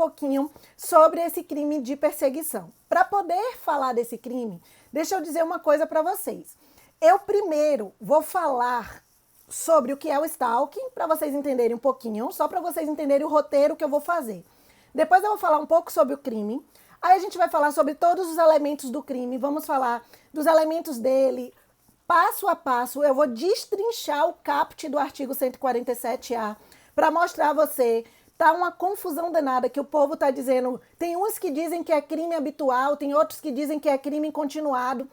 pouquinho sobre esse crime de perseguição. Para poder falar desse crime, deixa eu dizer uma coisa para vocês. Eu primeiro vou falar sobre o que é o stalking, para vocês entenderem um pouquinho, só para vocês entenderem o roteiro que eu vou fazer. Depois eu vou falar um pouco sobre o crime, aí a gente vai falar sobre todos os elementos do crime, vamos falar dos elementos dele, passo a passo, eu vou destrinchar o caput do artigo 147A para mostrar a você. Tá uma confusão danada que o povo tá dizendo, tem uns que dizem que é crime habitual, tem outros que dizem que é crime continuado.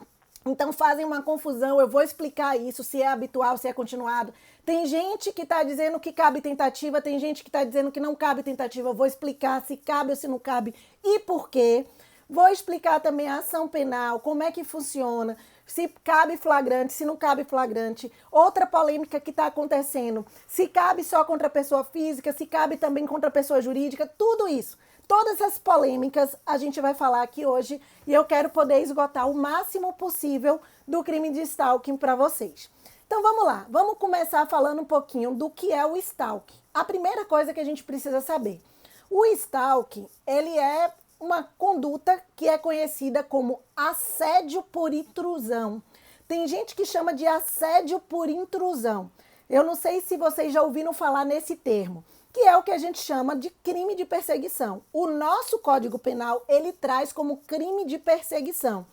Então fazem uma confusão, eu vou explicar isso, se é habitual, se é continuado. Tem gente que está dizendo que cabe tentativa, tem gente que está dizendo que não cabe tentativa. Eu vou explicar se cabe ou se não cabe e por quê. Vou explicar também a ação penal, como é que funciona, se cabe flagrante, se não cabe flagrante. Outra polêmica que está acontecendo, se cabe só contra a pessoa física, se cabe também contra a pessoa jurídica, tudo isso. Todas essas polêmicas a gente vai falar aqui hoje e eu quero poder esgotar o máximo possível do crime de stalking para vocês. Então vamos lá, vamos começar falando um pouquinho do que é o stalking. A primeira coisa que a gente precisa saber, o stalking, ele é uma conduta que é conhecida como assédio por intrusão. Tem gente que chama de assédio por intrusão. Eu não sei se vocês já ouviram falar nesse termo, que é o que a gente chama de crime de perseguição. O nosso Código Penal, ele traz como crime de perseguição.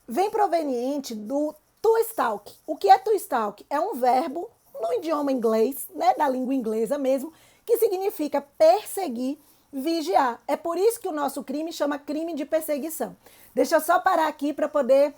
Vem proveniente do to stalk. O que é to stalk? É um verbo no idioma inglês, né, da língua inglesa mesmo, que significa perseguir, vigiar. É por isso que o nosso crime chama crime de perseguição. Deixa eu só parar aqui para poder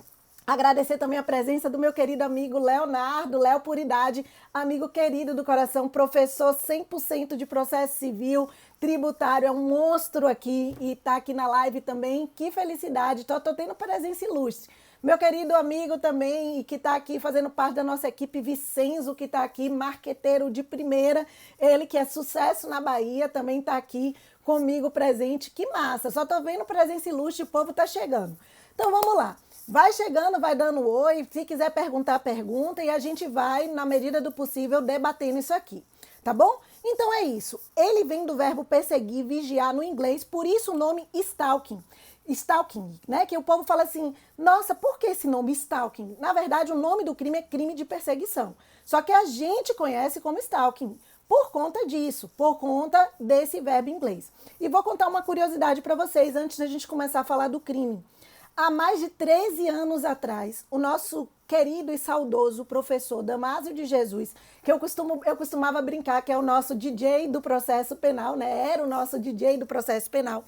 agradecer também a presença do meu querido amigo Leonardo, Léo Puridade, amigo querido do coração, professor 100% de processo civil, tributário, é um monstro aqui e tá aqui na live também. Que felicidade, tô tendo presença ilustre. Meu querido amigo também, que está aqui fazendo parte da nossa equipe, Vicenzo, que está aqui, marqueteiro de primeira, ele que é sucesso na Bahia, também está aqui comigo presente. Que massa, só tô vendo presença ilustre, o povo tá chegando. Então vamos lá, vai chegando, vai dando oi, se quiser perguntar, pergunta e a gente vai, na medida do possível, debatendo isso aqui, tá bom? Então é isso, ele vem do verbo perseguir, vigiar no inglês, por isso o nome stalking. Stalking, né? Que o povo fala assim, nossa, por que esse nome stalking? Na verdade, o nome do crime é crime de perseguição. Só que a gente conhece como stalking por conta disso, por conta desse verbo em inglês. E vou contar uma curiosidade para vocês antes da gente começar a falar do crime. Há mais de 13 anos atrás, o nosso querido e saudoso professor Damásio de Jesus, que eu costumava brincar que é o nosso DJ do processo penal, né? Era o nosso DJ do processo penal.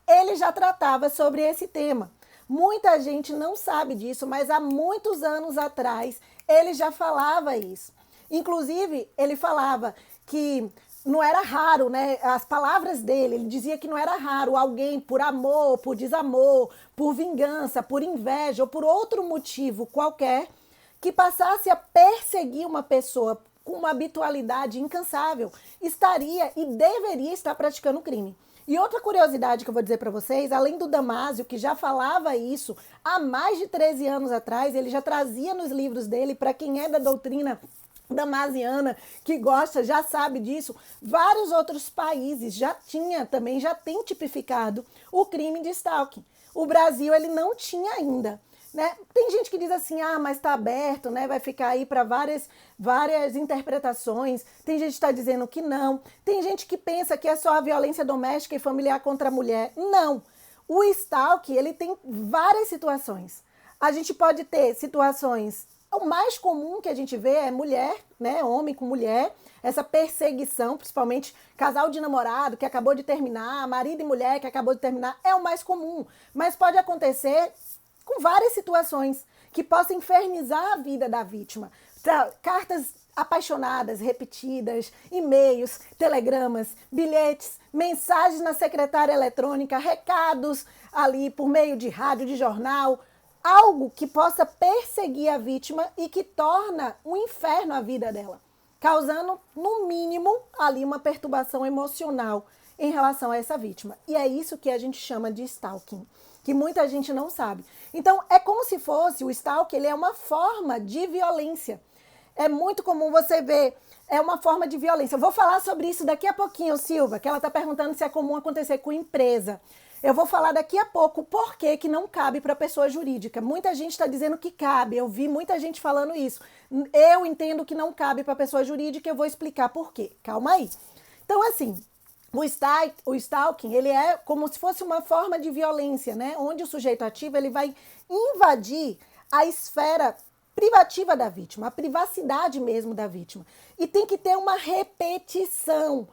Ele já tratava sobre esse tema. Muita gente não sabe disso, mas há muitos anos atrás ele já falava isso. Inclusive, ele falava que não era raro, né? As palavras dele, ele dizia que não era raro alguém por amor, por desamor, por vingança, por inveja ou por outro motivo qualquer que passasse a perseguir uma pessoa com uma habitualidade incansável, estaria e deveria estar praticando crime. E outra curiosidade que eu vou dizer para vocês, além do Damásio, que já falava isso há mais de 13 anos atrás, ele já trazia nos livros dele, para quem é da doutrina damasiana, que gosta, já sabe disso, vários outros países já tem tipificado o crime de stalking. O Brasil, ele não tinha ainda. Né? Tem gente que diz assim, mas está aberto, né? Vai ficar aí para várias interpretações. Tem gente que está dizendo que não. Tem gente que pensa que é só a violência doméstica e familiar contra a mulher. Não. O stalking, ele tem várias situações. A gente pode ter situações, o mais comum que a gente vê é mulher, né? Homem com mulher, essa perseguição, principalmente casal de namorado que acabou de terminar, marido e mulher que acabou de terminar, é o mais comum. Mas pode acontecer com várias situações que possam infernizar a vida da vítima. Cartas apaixonadas, repetidas, e-mails, telegramas, bilhetes, mensagens na secretária eletrônica, recados ali por meio de rádio, de jornal, algo que possa perseguir a vítima e que torna um inferno a vida dela, causando, no mínimo, ali uma perturbação emocional em relação a essa vítima. E é isso que a gente chama de stalking, que muita gente não sabe. Então, é como se fosse, o stalking, ele é uma forma de violência. é muito comum você ver, é uma forma de violência. Eu vou falar sobre isso daqui a pouquinho, Silva, que ela está perguntando se é comum acontecer com empresa. Eu vou falar daqui a pouco por que não cabe para pessoa jurídica. Muita gente está dizendo que cabe, eu vi muita gente falando isso. Eu entendo que não cabe para pessoa jurídica e eu vou explicar por quê. Calma aí. Então, assim, o stalking, ele é como se fosse uma forma de violência, né? Onde o sujeito ativo, ele vai invadir a esfera privativa da vítima, a privacidade mesmo da vítima. E tem que ter uma repetição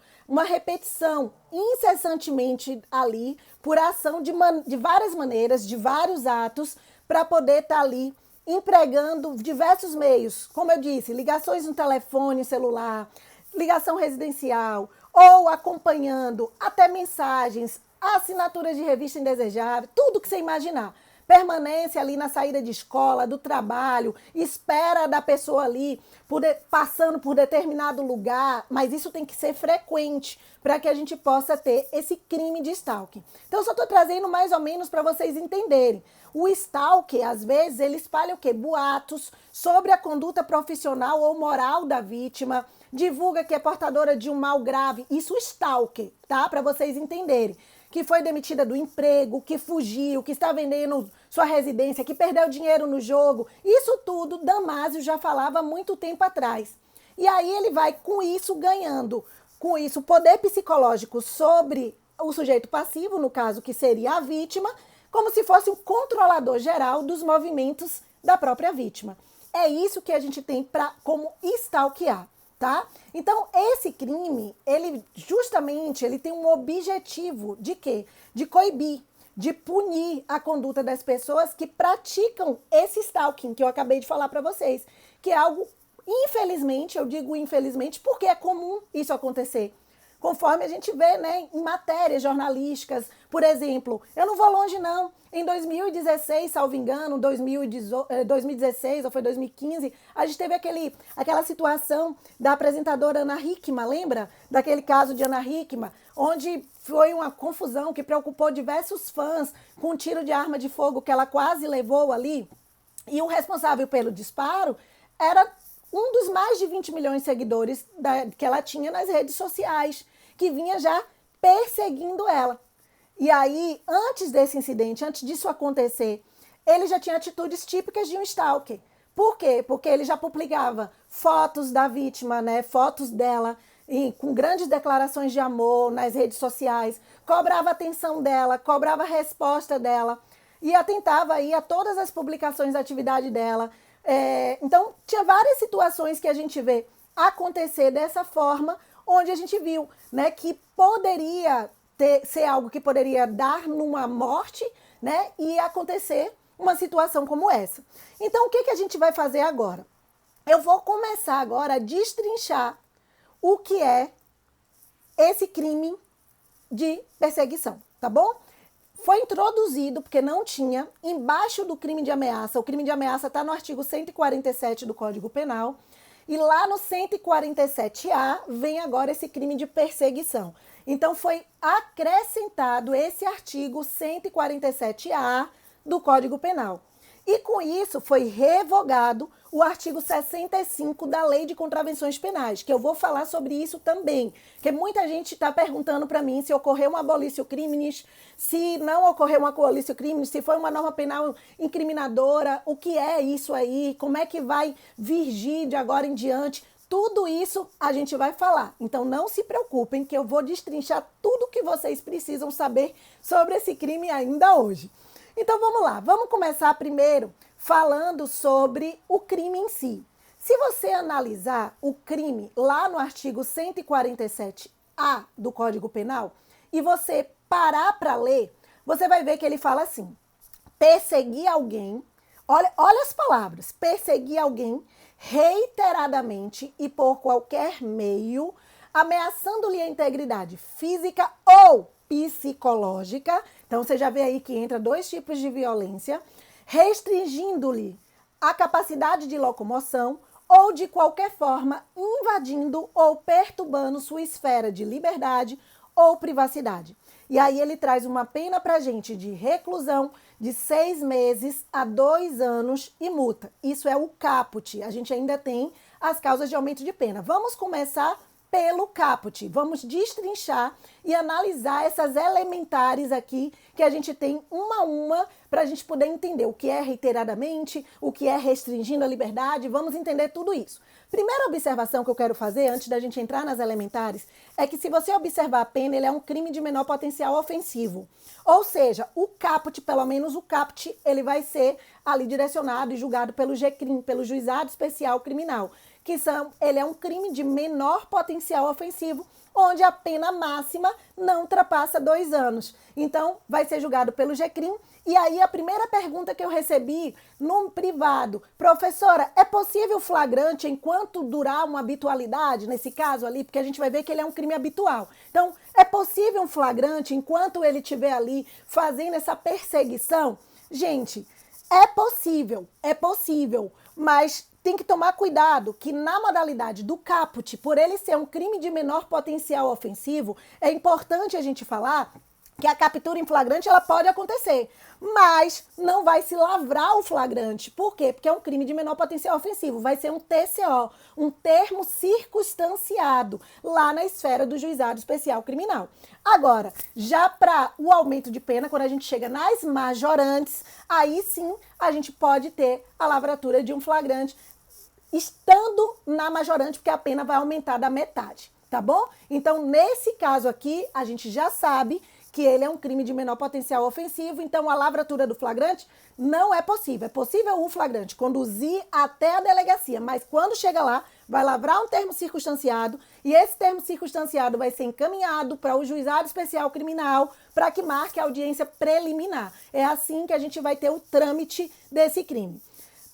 incessantemente ali, por ação de várias maneiras, de vários atos, para poder estar ali empregando diversos meios. Como eu disse, ligações no telefone celular, ligação residencial, ou acompanhando até mensagens, assinaturas de revista indesejável, tudo que você imaginar. Permanência ali na saída de escola, do trabalho, espera da pessoa ali, passando por determinado lugar, mas isso tem que ser frequente para que a gente possa ter esse crime de stalking. Então, eu só estou trazendo mais ou menos para vocês entenderem. O stalking, às vezes, ele espalha o quê? Boatos sobre a conduta profissional ou moral da vítima, divulga que é portadora de um mal grave, isso stalking, tá? Para vocês entenderem. Que foi demitida do emprego, que fugiu, que está vendendo sua residência, que perdeu dinheiro no jogo. Isso tudo Damásio já falava há muito tempo atrás. E aí ele vai com isso ganhando, com isso poder psicológico sobre o sujeito passivo, no caso que seria a vítima, como se fosse um controlador geral dos movimentos da própria vítima. É isso que a gente tem como stalkear. Tá? Então, esse crime, ele tem um objetivo de quê? De coibir, de punir a conduta das pessoas que praticam esse stalking que eu acabei de falar para vocês, que é algo, infelizmente, eu digo infelizmente, porque é comum isso acontecer. Conforme a gente vê, né, em matérias jornalísticas, por exemplo, eu não vou longe não, em 2016, salvo engano, 2016 ou foi 2015, a gente teve aquela situação da apresentadora Ana Hickman, lembra? Daquele caso de Ana Hickman, onde foi uma confusão que preocupou diversos fãs com um tiro de arma de fogo que ela quase levou ali, e o responsável pelo disparo era um dos mais de 20 milhões de seguidores que ela tinha nas redes sociais, que vinha já perseguindo ela. E aí, antes desse incidente, antes disso acontecer, ele já tinha atitudes típicas de um stalker. Por quê? Porque ele já publicava fotos da vítima, né? Fotos dela, com grandes declarações de amor nas redes sociais, cobrava atenção dela, cobrava a resposta dela e atentava aí a todas as publicações da atividade dela. Então, tinha várias situações que a gente vê acontecer dessa forma, onde a gente viu, né, que poderia ser algo que poderia dar numa morte, né, e acontecer uma situação como essa. Então, o que a gente vai fazer agora? Eu vou começar agora a destrinchar o que é esse crime de perseguição, tá bom? Foi introduzido, porque não tinha, embaixo do crime de ameaça. O crime de ameaça está no artigo 147 do Código Penal. E lá no 147A vem agora esse crime de perseguição. Então foi acrescentado esse artigo 147A do Código Penal. E com isso foi revogado o artigo 65 da Lei de Contravenções Penais, que eu vou falar sobre isso também, porque muita gente está perguntando para mim se ocorreu uma abolício criminis, se não ocorreu uma abolício criminis, se foi uma norma penal incriminadora, o que é isso aí, como é que vai virgir de agora em diante. Tudo isso a gente vai falar. Então não se preocupem que eu vou destrinchar tudo que vocês precisam saber sobre esse crime ainda hoje. Então vamos lá, vamos começar primeiro falando sobre o crime em si. Se você analisar o crime lá no artigo 147A do Código Penal e você parar para ler, você vai ver que ele fala assim: perseguir alguém, olha as palavras, perseguir alguém reiteradamente e por qualquer meio, ameaçando-lhe a integridade física ou psicológica. Então você já vê aí que entra dois tipos de violência, restringindo-lhe a capacidade de locomoção ou de qualquer forma invadindo ou perturbando sua esfera de liberdade ou privacidade. E aí ele traz uma pena pra gente de reclusão de 6 meses a 2 anos e multa. Isso é o caput. A gente ainda tem as causas de aumento de pena. Vamos começar pelo caput. Vamos destrinchar e analisar essas elementares aqui que a gente tem uma a uma para a gente poder entender o que é reiteradamente, o que é restringindo a liberdade. Vamos entender tudo isso. Primeira observação que eu quero fazer antes da gente entrar nas elementares é que se você observar a pena, ele é um crime de menor potencial ofensivo. Ou seja, o caput, pelo menos o caput, ele vai ser ali direcionado e julgado pelo GCRIM, pelo Juizado Especial Criminal, ele é um crime de menor potencial ofensivo, onde a pena máxima não ultrapassa 2 anos. Então, vai ser julgado pelo GCRIM. E aí, a primeira pergunta que eu recebi no privado, professora, é possível flagrante enquanto durar uma habitualidade, nesse caso ali, porque a gente vai ver que ele é um crime habitual. Então, é possível um flagrante enquanto ele estiver ali fazendo essa perseguição? Gente, é possível, mas tem que tomar cuidado que na modalidade do caput, por ele ser um crime de menor potencial ofensivo, é importante a gente falar que a captura em flagrante ela pode acontecer, mas não vai se lavrar o flagrante. Por quê? Porque é um crime de menor potencial ofensivo. Vai ser um TCO, um termo circunstanciado, lá na esfera do Juizado Especial Criminal. Agora, já para o aumento de pena, quando a gente chega nas majorantes, aí sim a gente pode ter a lavratura de um flagrante estando na majorante, porque a pena vai aumentar da metade, tá bom? Então, nesse caso aqui, a gente já sabe que ele é um crime de menor potencial ofensivo, então a lavratura do flagrante não é possível. É possível o flagrante conduzir até a delegacia, mas quando chega lá, vai lavrar um termo circunstanciado e esse termo circunstanciado vai ser encaminhado para o Juizado Especial Criminal para que marque a audiência preliminar. É assim que a gente vai ter o trâmite desse crime.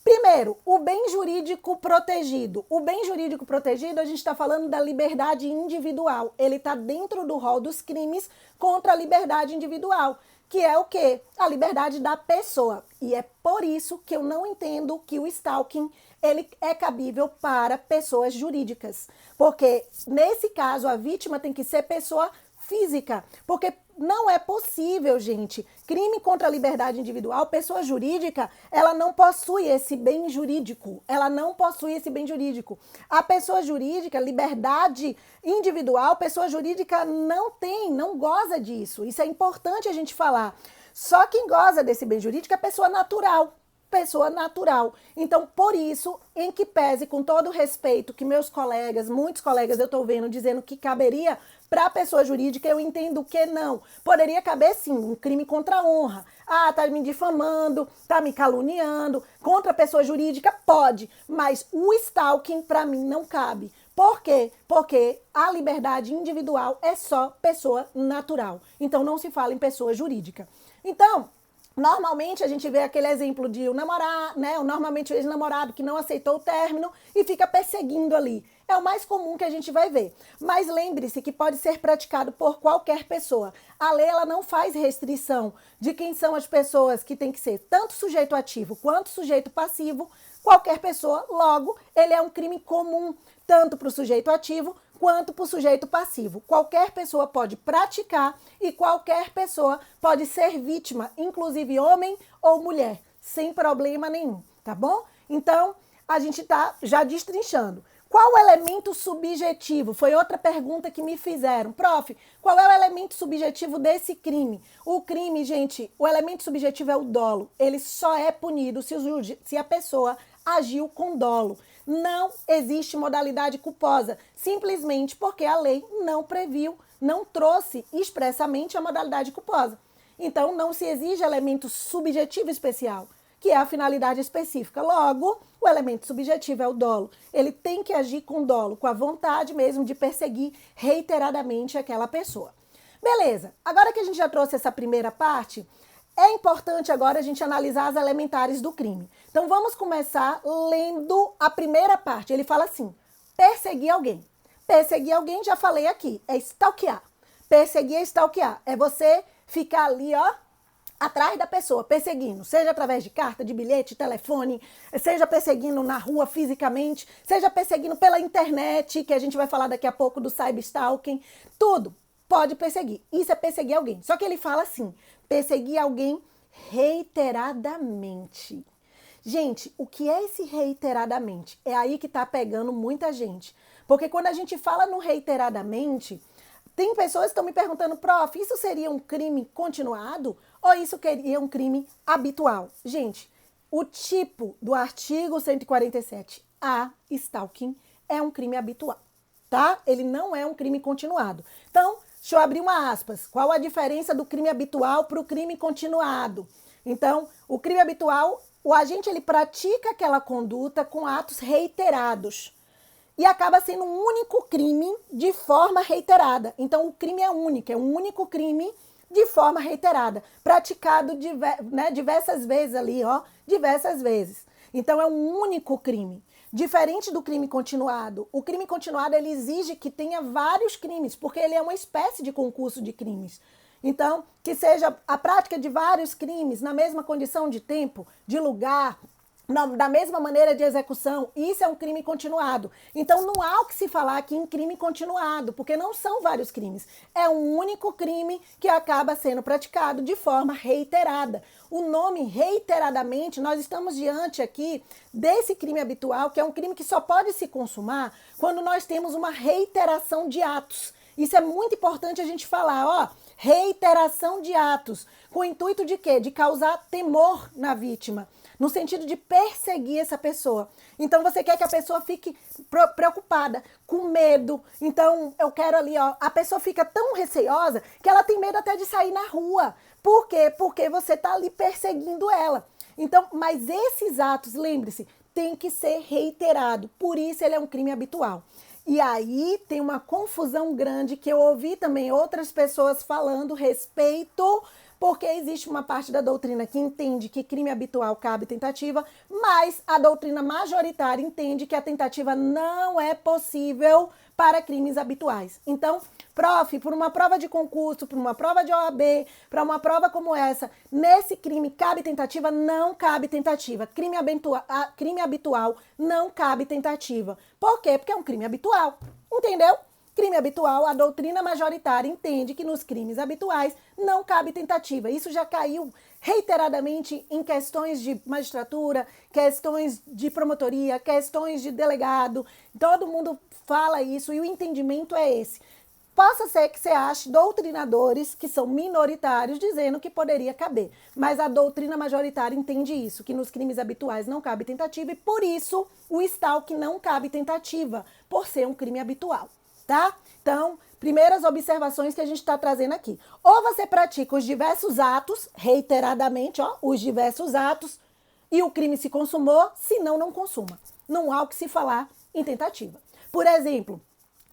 Primeiro, o bem jurídico protegido. O bem jurídico protegido, a gente está falando da liberdade individual. Ele está dentro do rol dos crimes contra a liberdade individual, que é o quê? A liberdade da pessoa. E é por isso que eu não entendo que o stalking ele é cabível para pessoas jurídicas. Porque, nesse caso, a vítima tem que ser pessoa física. Porque não é possível, gente. Crime contra a liberdade individual, pessoa jurídica, ela não possui esse bem jurídico. Ela não possui esse bem jurídico. A pessoa jurídica, liberdade individual, pessoa jurídica não tem, não goza disso. Isso é importante a gente falar. Só quem goza desse bem jurídico é a pessoa natural. Pessoa natural. Então, por isso, em que pese, com todo o respeito que meus colegas, muitos colegas eu estou vendo dizendo que caberia para a pessoa jurídica, eu entendo que não. Poderia caber, sim, um crime contra a honra. Ah, tá me difamando, tá me caluniando. Contra a pessoa jurídica, pode. Mas o stalking, para mim, não cabe. Por quê? Porque a liberdade individual é só pessoa natural. Então, não se fala em pessoa jurídica. Então, normalmente a gente vê aquele exemplo de o namorado, né? Normalmente o ex-namorado que não aceitou o término e fica perseguindo ali. É o mais comum que a gente vai ver. Mas lembre-se que pode ser praticado por qualquer pessoa. A lei ela não faz restrição de quem são as pessoas que tem que ser tanto sujeito ativo quanto sujeito passivo. Qualquer pessoa, logo, ele é um crime comum tanto para o sujeito ativo quanto para o sujeito passivo. Qualquer pessoa pode praticar e qualquer pessoa pode ser vítima, inclusive homem ou mulher, sem problema nenhum, tá bom? Então, a gente tá já destrinchando. Qual o elemento subjetivo? Foi outra pergunta que me fizeram. Prof, qual é o elemento subjetivo desse crime? O crime, gente, o elemento subjetivo é o dolo. Ele só é punido se a pessoa agiu com dolo. Não existe modalidade culposa, simplesmente porque a lei não previu, não trouxe expressamente a modalidade culposa. Então, não se exige elemento subjetivo especial, que é a finalidade específica. Logo, o elemento subjetivo é o dolo. Ele tem que agir com dolo, com a vontade mesmo de perseguir reiteradamente aquela pessoa. Beleza, agora que a gente já trouxe essa primeira parte, é importante agora a gente analisar as elementares do crime. Então vamos começar lendo a primeira parte. Ele fala assim, perseguir alguém. Perseguir alguém, já falei aqui, é stalkear. Perseguir é stalkear, é você ficar ali, ó, atrás da pessoa, perseguindo, seja através de carta, de bilhete, telefone, seja perseguindo na rua fisicamente, seja perseguindo pela internet, que a gente vai falar daqui a pouco do cyberstalking, tudo pode perseguir. Isso é perseguir alguém. Só que ele fala assim, perseguir alguém reiteradamente. Gente, o que é esse reiteradamente? É aí que tá pegando muita gente. Porque quando a gente fala no reiteradamente, tem pessoas que estão me perguntando, prof, isso seria um crime continuado ou isso seria um crime habitual? Gente, o tipo do artigo 147A, stalking, é um crime habitual, tá? Ele não é um crime continuado. Então, deixa eu abrir uma aspas. Qual a diferença do crime habitual para o crime continuado? Então, o crime habitual, o agente ele pratica aquela conduta com atos reiterados e acaba sendo um único crime de forma reiterada. Então, o crime é único, é um único crime de forma reiterada, praticado diversas vezes ali, ó, diversas vezes. Então, é um único crime. Diferente do crime continuado. O crime continuado, ele exige que tenha vários crimes, porque ele é uma espécie de concurso de crimes. Então, que seja a prática de vários crimes na mesma condição de tempo, de lugar, da mesma maneira de execução, isso é um crime continuado. Então, não há o que se falar aqui em crime continuado, porque não são vários crimes. É um único crime que acaba sendo praticado de forma reiterada. O nome reiteradamente, nós estamos diante aqui desse crime habitual, que é um crime que só pode se consumar quando nós temos uma reiteração de atos. Isso é muito importante a gente falar, ó, reiteração de atos, com o intuito de quê? De causar temor na vítima, no sentido de perseguir essa pessoa. Então, você quer que a pessoa fique preocupada, com medo. Então, eu quero ali, ó, a pessoa fica tão receosa que ela tem medo até de sair na rua. Por quê? Porque você tá ali perseguindo ela. Então, mas esses atos, lembre-se, tem que ser reiterado. Por isso, ele é um crime habitual. E aí tem uma confusão grande que eu ouvi também outras pessoas falando respeito, porque existe uma parte da doutrina que entende que crime habitual cabe tentativa, mas a doutrina majoritária entende que a tentativa não é possível para crimes habituais. Então, prof, por uma prova de concurso, por uma prova de OAB, para uma prova como essa, nesse crime cabe tentativa? Não cabe tentativa. Crime habitual não cabe tentativa. Por quê? Porque é um crime habitual. Entendeu? Crime habitual, a doutrina majoritária entende que nos crimes habituais não cabe tentativa. Isso já caiu reiteradamente em questões de magistratura, questões de promotoria, questões de delegado. Todo mundo fala isso e o entendimento é esse. Possa ser que você ache doutrinadores que são minoritários dizendo que poderia caber, mas a doutrina majoritária entende isso, que nos crimes habituais não cabe tentativa e por isso o stalking não cabe tentativa, por ser um crime habitual. Tá? Então, primeiras observações que a gente está trazendo aqui. Ou você pratica os diversos atos, reiteradamente, ó, os diversos atos, e o crime se consumou, se não, não consuma. Não há o que se falar em tentativa. Por exemplo,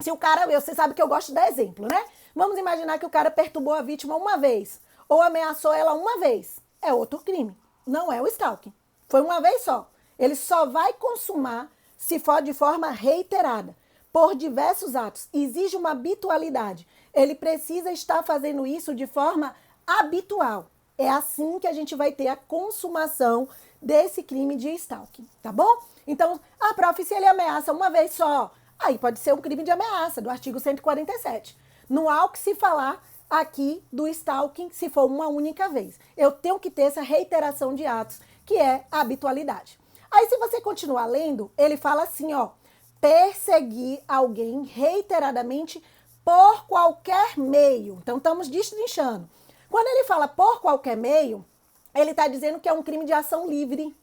se o cara, você sabe que eu gosto de dar exemplo, né? Vamos imaginar que o cara perturbou a vítima uma vez, ou ameaçou ela uma vez. É outro crime. Não é o stalking. Foi uma vez só. Ele só vai consumar se for de forma reiterada, por diversos atos. Exige uma habitualidade. Ele precisa estar fazendo isso de forma habitual. É assim que a gente vai ter a consumação desse crime de stalking, tá bom? Então, prof, se ele ameaça uma vez só, aí pode ser um crime de ameaça, do artigo 147. Não há o que se falar aqui do stalking se for uma única vez. Eu tenho que ter essa reiteração de atos, que é a habitualidade. Aí, se você continuar lendo, ele fala assim, ó, perseguir alguém reiteradamente por qualquer meio. Então, estamos destrinchando. Quando ele fala por qualquer meio, ele está dizendo que é um crime de ação livre.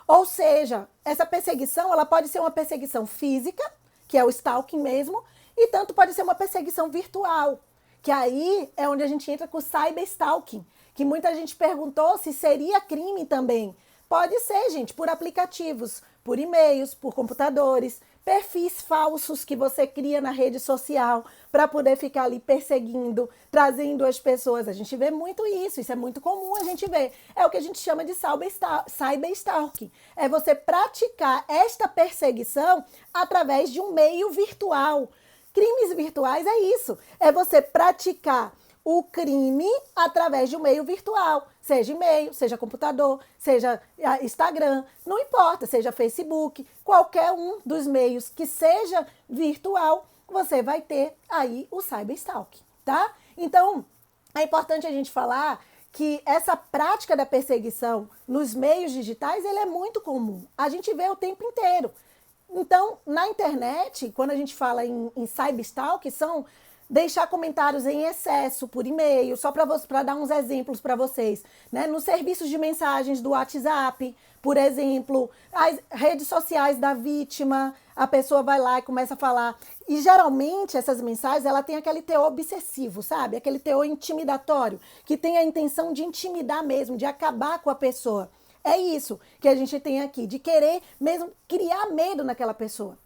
Ou seja, essa perseguição, ela pode ser uma perseguição física, que é o stalking mesmo, e tanto pode ser uma perseguição virtual, que aí é onde a gente entra com o cyberstalking, que muita gente perguntou se seria crime também. Pode ser, gente, por aplicativos, por e-mails, por computadores, perfis falsos que você cria na rede social para poder ficar ali perseguindo, trazendo as pessoas. A gente vê muito isso é muito comum a gente ver. É o que a gente chama de cyberstalking. É você praticar esta perseguição através de um meio virtual. Crimes virtuais é isso, é você praticar o crime através de um meio virtual, seja e-mail, seja computador, seja Instagram, não importa, seja Facebook, qualquer um dos meios que seja virtual, você vai ter aí o cyberstalking, tá? Então, é importante a gente falar que essa prática da perseguição nos meios digitais, ele é muito comum. A gente vê o tempo inteiro. Então, na internet, quando a gente fala em cyberstalk, são deixar comentários em excesso por e-mail, só para dar uns exemplos para vocês, né? Nos serviços de mensagens do WhatsApp, por exemplo, as redes sociais da vítima, a pessoa vai lá e começa a falar. E geralmente essas mensagens, ela tem aquele teor obsessivo, sabe? Aquele teor intimidatório, que tem a intenção de intimidar mesmo, de acabar com a pessoa. É isso que a gente tem aqui, de querer mesmo criar medo naquela pessoa.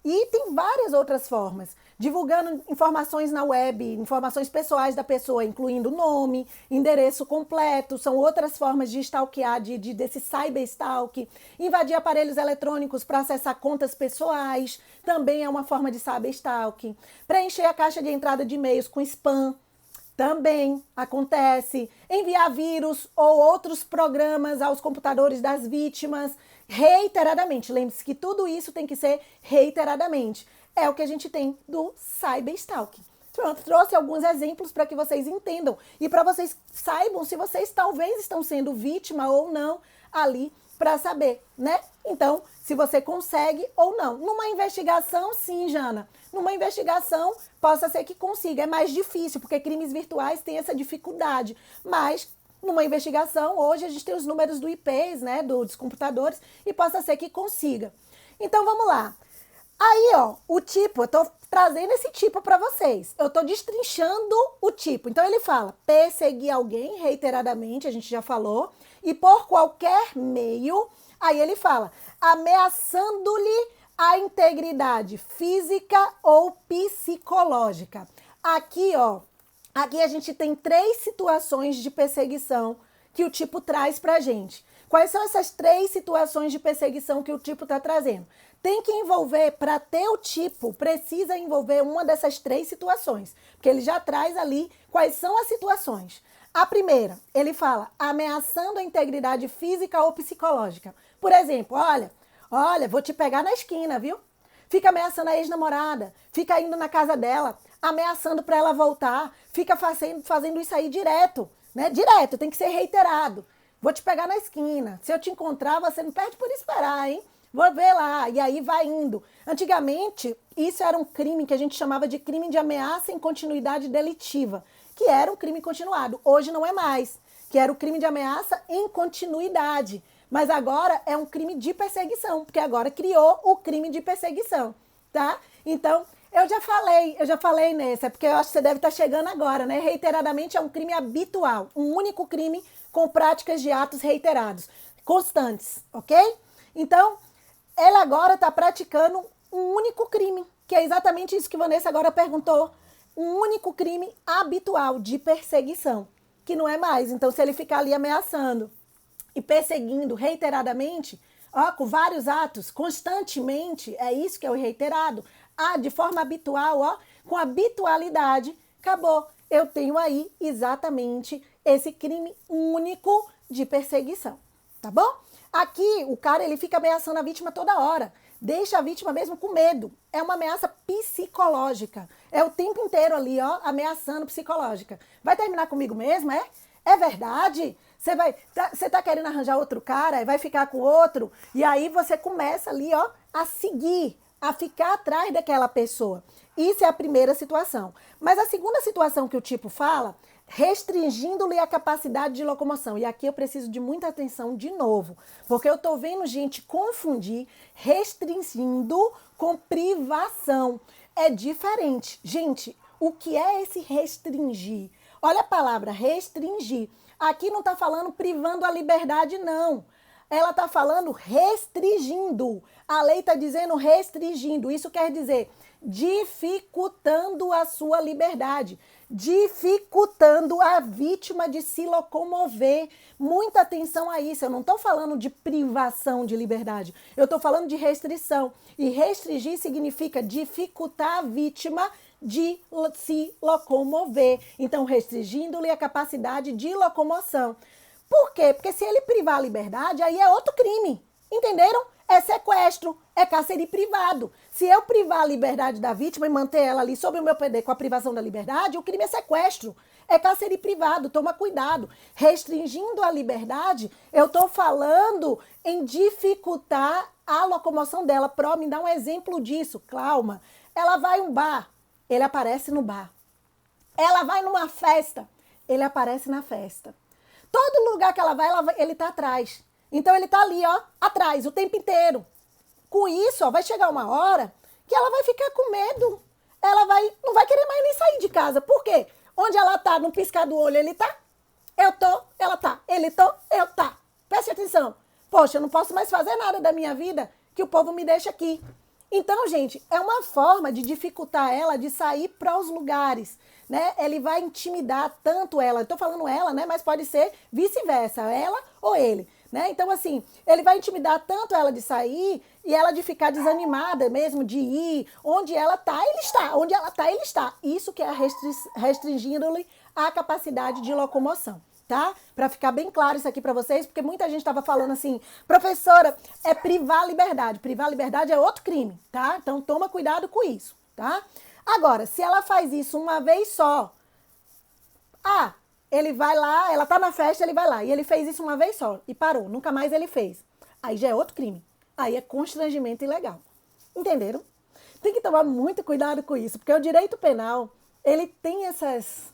E tem várias outras formas, divulgando informações na web, informações pessoais da pessoa, incluindo nome, endereço completo, são outras formas de stalkear, desse cyberstalk, invadir aparelhos eletrônicos para acessar contas pessoais, também é uma forma de cyberstalk, preencher a caixa de entrada de e-mails com spam, também acontece, enviar vírus ou outros programas aos computadores das vítimas reiteradamente. Lembre-se que tudo isso tem que ser reiteradamente. É o que a gente tem do cyberstalking. Pronto, trouxe alguns exemplos para que vocês entendam e para vocês saibam se vocês talvez estão sendo vítima ou não ali para saber, né? Então, se você consegue ou não. Numa investigação, sim, Jana. Numa investigação, possa ser que consiga. É mais difícil, porque crimes virtuais têm essa dificuldade. Mas, numa investigação, hoje a gente tem os números do IPs, né, dos computadores, e possa ser que consiga. Então, vamos lá. Aí, ó, o tipo, eu tô trazendo esse tipo para vocês. Eu tô destrinchando o tipo. Então, ele fala, perseguir alguém reiteradamente, a gente já falou, e por qualquer meio, aí ele fala, ameaçando-lhe a integridade física ou psicológica. Aqui, ó, aqui a gente tem 3 situações de perseguição que o tipo traz pra gente. Quais são essas 3 situações de perseguição que o tipo está trazendo? Tem que envolver, para ter o tipo, precisa envolver uma dessas 3 situações, porque ele já traz ali quais são as situações. A primeira, ele fala, ameaçando a integridade física ou psicológica. Por exemplo, olha, vou te pegar na esquina, viu? Fica ameaçando a ex-namorada, fica indo na casa dela, ameaçando para ela voltar, fica fazendo isso aí direto, né? Direto, tem que ser reiterado. Vou te pegar na esquina. Se eu te encontrar, você não perde por esperar, hein? Vou ver lá. E aí vai indo. Antigamente, isso era um crime que a gente chamava de crime de ameaça em continuidade delitiva, que era um crime continuado. Hoje não é mais, que era o crime de ameaça em continuidade. Mas agora é um crime de perseguição, porque agora criou o crime de perseguição, tá? Então, eu já falei nesse, é porque eu acho que você deve estar chegando agora, né? Reiteradamente é um crime habitual, um único crime com práticas de atos reiterados, constantes, ok? Então, ela agora está praticando um único crime, que é exatamente isso que Vanessa agora perguntou, um único crime habitual de perseguição, que não é mais. Então, se ele ficar ali ameaçando e perseguindo reiteradamente, ó, com vários atos, constantemente, é isso que é o reiterado, de forma habitual, ó, com habitualidade, acabou. Eu tenho aí exatamente esse crime único de perseguição, tá bom? Aqui, o cara, ele fica ameaçando a vítima toda hora, deixa a vítima mesmo com medo. É uma ameaça psicológica, é o tempo inteiro ali, ó, ameaçando psicológica. Vai terminar comigo mesmo, é? É verdade? Você tá querendo arranjar outro cara, vai ficar com outro, e aí você começa ali, ó, a seguir, a ficar atrás daquela pessoa. Isso é a primeira situação. Mas a segunda situação que o tipo fala, restringindo-lhe a capacidade de locomoção. E aqui eu preciso de muita atenção de novo, porque eu tô vendo gente confundir restringindo com privação. É diferente. Gente, o que é esse restringir? Olha a palavra restringir. Aqui não está falando privando a liberdade, não. Ela está falando restringindo. A lei está dizendo restringindo. Isso quer dizer dificultando a sua liberdade, dificultando a vítima de se locomover. Muita atenção a isso. Eu não estou falando de privação de liberdade. Eu estou falando de restrição. E restringir significa dificultar a vítima de se locomover. Então, restringindo-lhe a capacidade de locomoção. Por quê? Porque se ele privar a liberdade, aí é outro crime. Entenderam? É sequestro, é cárcere privado. Se eu privar a liberdade da vítima e manter ela ali sob o meu poder com a privação da liberdade, o crime é sequestro. é cárcere privado, toma cuidado. Restringindo a liberdade, eu estou falando em dificultar a locomoção dela. Pro, me dá um exemplo disso, Clauma. Ela vai a um bar, ele aparece no bar. Ela vai numa festa, ele aparece na festa. Todo lugar que ela vai, ele tá atrás. Então ele tá ali, ó, atrás, o tempo inteiro. Com isso, ó, vai chegar uma hora que ela vai ficar com medo. Ela não vai querer mais nem sair de casa. Por quê? Onde ela tá, no piscar do olho, ele tá. Eu tô, ela tá. Ele tô, eu tá. Preste atenção. Poxa, eu não posso mais fazer nada da minha vida que o povo me deixa aqui. Então, gente, é uma forma de dificultar ela de sair para os lugares, né? Ele vai intimidar tanto ela, eu tô falando ela, né? Mas pode ser vice-versa, ela ou ele, né? Então, assim, ele vai intimidar tanto ela de sair e ela de ficar desanimada mesmo, de ir. Onde ela tá, ele está. Onde ela tá, ele está. Isso que é restringindo-lhe a capacidade de locomoção. Tá? Para ficar bem claro isso aqui para vocês, porque muita gente estava falando assim, professora, é privar a liberdade. Privar a liberdade é outro crime, tá? Então toma cuidado com isso, tá? Agora, se ela faz isso uma vez só, ele vai lá, ela tá na festa, ele vai lá, e ele fez isso uma vez só e parou, nunca mais ele fez. Aí já é outro crime. Aí é constrangimento ilegal. Entenderam? Tem que tomar muito cuidado com isso, porque o direito penal, ele tem essas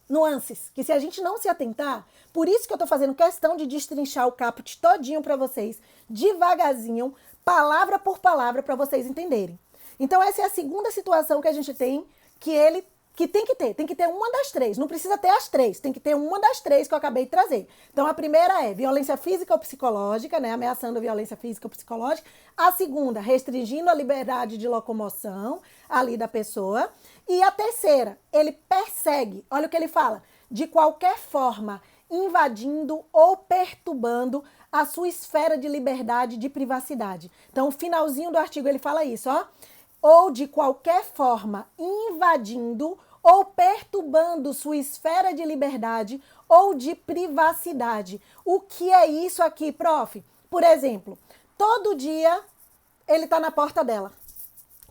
nuances, que se a gente não se atentar, por isso que eu tô fazendo questão de destrinchar o caput todinho para vocês, devagarzinho, palavra por palavra, para vocês entenderem. Então essa é a segunda situação que a gente tem, que tem que ter uma das três, não precisa ter as três, tem que ter uma das três que eu acabei de trazer. Então a primeira é violência física ou psicológica, né, ameaçando a violência física ou psicológica. A segunda, restringindo a liberdade de locomoção ali da pessoa. E a terceira, ele persegue, olha o que ele fala, de qualquer forma, invadindo ou perturbando a sua esfera de liberdade, de privacidade. Então, o finalzinho do artigo ele fala isso, ó. Ou de qualquer forma, invadindo ou perturbando sua esfera de liberdade ou de privacidade. O que é isso aqui, prof? Por exemplo, todo dia ele tá na porta dela.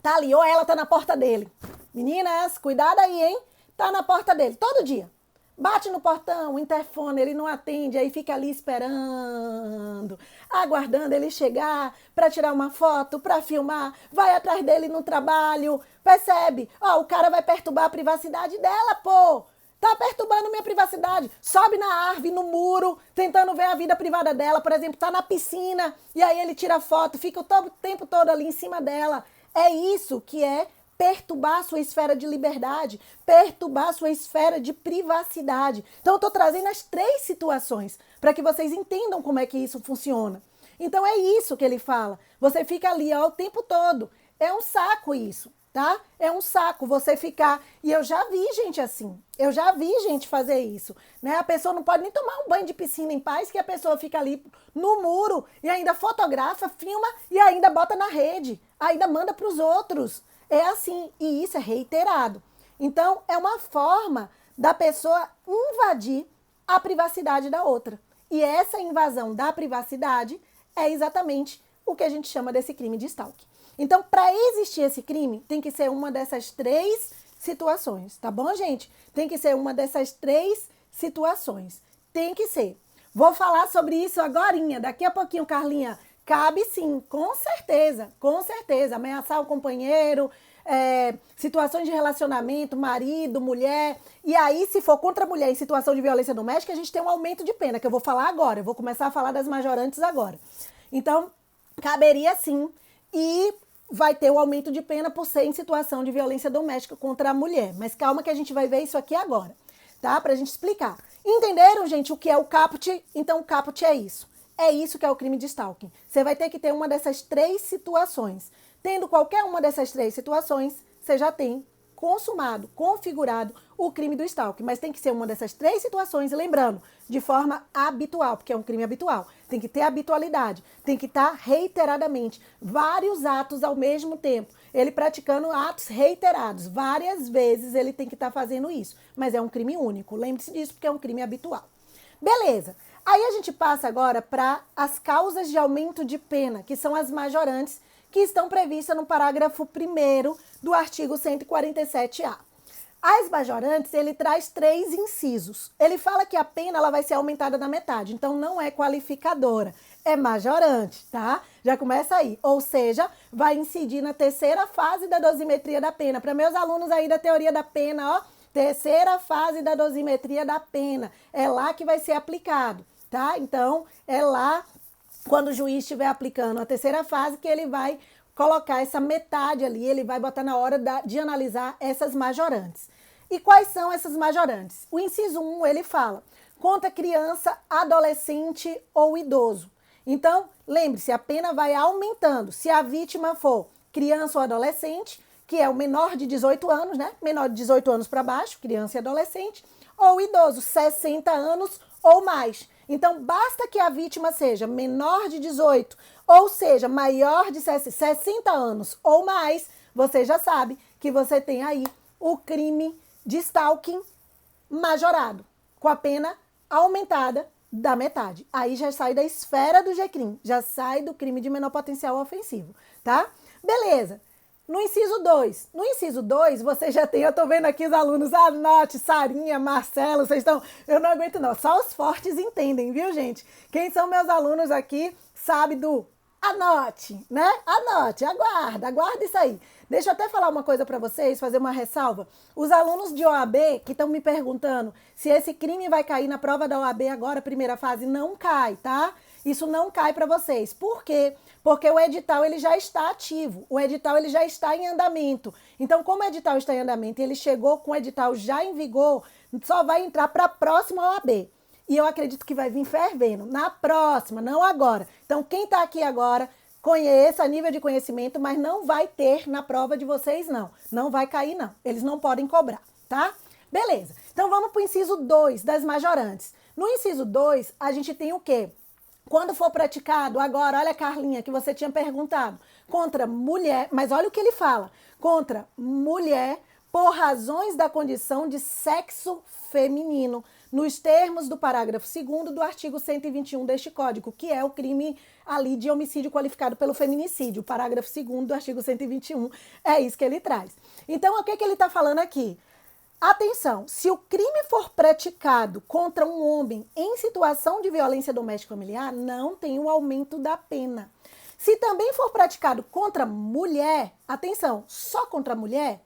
Tá ali, ou ela tá na porta dele. Meninas, cuidado aí, hein? Tá na porta dele, todo dia. Bate no portão, interfone, ele não atende, aí fica ali esperando, aguardando ele chegar para tirar uma foto, para filmar, vai atrás dele no trabalho, percebe? Ó, o cara vai perturbar a privacidade dela, pô. Tá perturbando minha privacidade. Sobe na árvore, no muro, tentando ver a vida privada dela, por exemplo, tá na piscina, e aí ele tira foto, fica o tempo todo ali em cima dela. É isso que é perturbar a sua esfera de liberdade, perturbar a sua esfera de privacidade. Então, eu estou trazendo as três situações para que vocês entendam como é que isso funciona. Então, é isso que ele fala. Você fica ali ó, o tempo todo. É um saco isso, tá? É um saco você ficar... E eu já vi gente assim. Eu já vi gente fazer isso, né? A pessoa não pode nem tomar um banho de piscina em paz, que a pessoa fica ali no muro e ainda fotografa, filma e ainda bota na rede. Ainda manda para os outros. É assim, e isso é reiterado. Então, é uma forma da pessoa invadir a privacidade da outra. E essa invasão da privacidade é exatamente o que a gente chama desse crime de stalking. Então, para existir esse crime, tem que ser uma dessas três situações, tá bom, gente? Tem que ser uma dessas três situações. Tem que ser. Vou falar sobre isso agorinha, daqui a pouquinho, Carlinha. Cabe sim, com certeza, com certeza. Ameaçar o companheiro, situações de relacionamento, marido, mulher. E aí, se for contra a mulher em situação de violência doméstica, a gente tem um aumento de pena, que eu vou falar agora. Eu vou começar a falar das majorantes agora. Então, caberia sim. E vai ter o aumento de pena por ser em situação de violência doméstica contra a mulher. Mas calma que a gente vai ver isso aqui agora, tá? Pra gente explicar. Entenderam, gente, o que é o caput? Então, o caput é isso. É isso que é o crime de stalking. Você vai ter que ter uma dessas três situações. Tendo qualquer uma dessas três situações, você já tem consumado, configurado o crime do stalking. Mas tem que ser uma dessas três situações, lembrando, de forma habitual, porque é um crime habitual. Tem que ter habitualidade, tem que estar reiteradamente, vários atos ao mesmo tempo. Ele praticando atos reiterados, várias vezes ele tem que estar fazendo isso. Mas é um crime único, lembre-se disso, porque é um crime habitual. Beleza. Aí a gente passa agora para as causas de aumento de pena, que são as majorantes, que estão previstas no parágrafo 1º do artigo 147-A. As majorantes, ele traz 3 incisos. Ele fala que a pena ela vai ser aumentada na metade, então não é qualificadora, é majorante, tá? Já começa aí. Ou seja, vai incidir na terceira fase da dosimetria da pena. Para meus alunos aí da teoria da pena, ó, terceira fase da dosimetria da pena. É lá que vai ser aplicado, tá? Então, é lá, quando o juiz estiver aplicando a terceira fase, que ele vai colocar essa metade ali, ele vai botar na hora de analisar essas majorantes. E quais são essas majorantes? O inciso 1, ele fala, contra criança, adolescente ou idoso. Então, lembre-se, a pena vai aumentando. Se a vítima for criança ou adolescente, que é o menor de 18 anos, né? Menor de 18 anos para baixo, criança e adolescente, ou idoso, 60 anos ou mais. Então, basta que a vítima seja menor de 18, ou seja, maior de 60 anos ou mais, você já sabe que você tem aí o crime de stalking majorado, com a pena aumentada da metade. Aí já sai da esfera do GCRIM, já sai do crime de menor potencial ofensivo, tá? Beleza. No inciso 2, você já tem, eu tô vendo aqui os alunos, anote, Sarinha, Marcelo, vocês estão, eu não aguento não, só os fortes entendem, viu, gente? Quem são meus alunos aqui sabe do anote, né? Anote, aguarda isso aí. Deixa eu até falar uma coisa para vocês, fazer uma ressalva. Os alunos de OAB que estão me perguntando se esse crime vai cair na prova da OAB agora, primeira fase, não cai, tá? Isso não cai para vocês. Por quê? Porque o edital ele já está ativo, o edital ele já está em andamento. Então, como o edital está em andamento e ele chegou com o edital já em vigor, só vai entrar para a próxima OAB. E eu acredito que vai vir fervendo na próxima, não agora. Então, quem está aqui agora, conheça a nível de conhecimento, mas não vai ter na prova de vocês, não. Não vai cair, não. Eles não podem cobrar, tá? Beleza. Então, vamos para o inciso 2 das majorantes. No inciso 2, a gente tem o quê? Quando for praticado, agora, olha, Carlinha, que você tinha perguntado, contra mulher, mas olha o que ele fala, contra mulher por razões da condição de sexo feminino, nos termos do parágrafo 2º do artigo 121 deste Código, que é o crime ali de homicídio qualificado pelo feminicídio. O parágrafo 2º do artigo 121 é isso que ele traz. Então, o que ele está falando aqui? Atenção, se o crime for praticado contra um homem em situação de violência doméstica familiar, não tem o aumento da pena. Se também for praticado contra mulher, atenção, só contra mulher,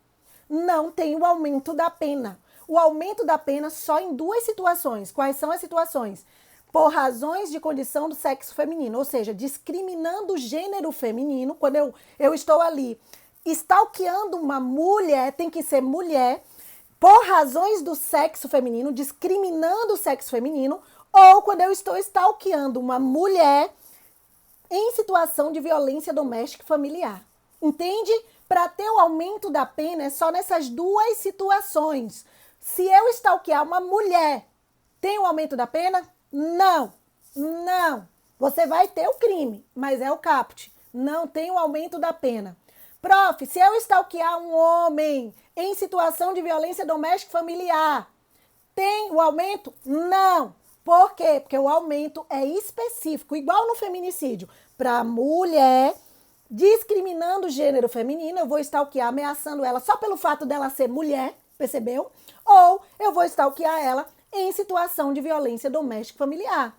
não tem o aumento da pena. O aumento da pena só em 2 situações. Quais são as situações? Por razões de condição do sexo feminino, ou seja, discriminando o gênero feminino. Quando eu estou ali stalkeando uma mulher, tem que ser mulher, por razões do sexo feminino, discriminando o sexo feminino, ou quando eu estou stalkeando uma mulher em situação de violência doméstica e familiar. Entende? Para ter o aumento da pena é só nessas 2 situações. Se eu stalkear uma mulher, tem o aumento da pena? Não. Não. Você vai ter o crime, mas é o caput. Não tem o aumento da pena. Prof, se eu stalkear um homem em situação de violência doméstica e familiar, tem o aumento? Não. Por quê? Porque o aumento é específico, igual no feminicídio. Para mulher, discriminando o gênero feminino, eu vou stalkear, ameaçando ela só pelo fato dela ser mulher, percebeu? Ou eu vou stalkear ela em situação de violência doméstica e familiar.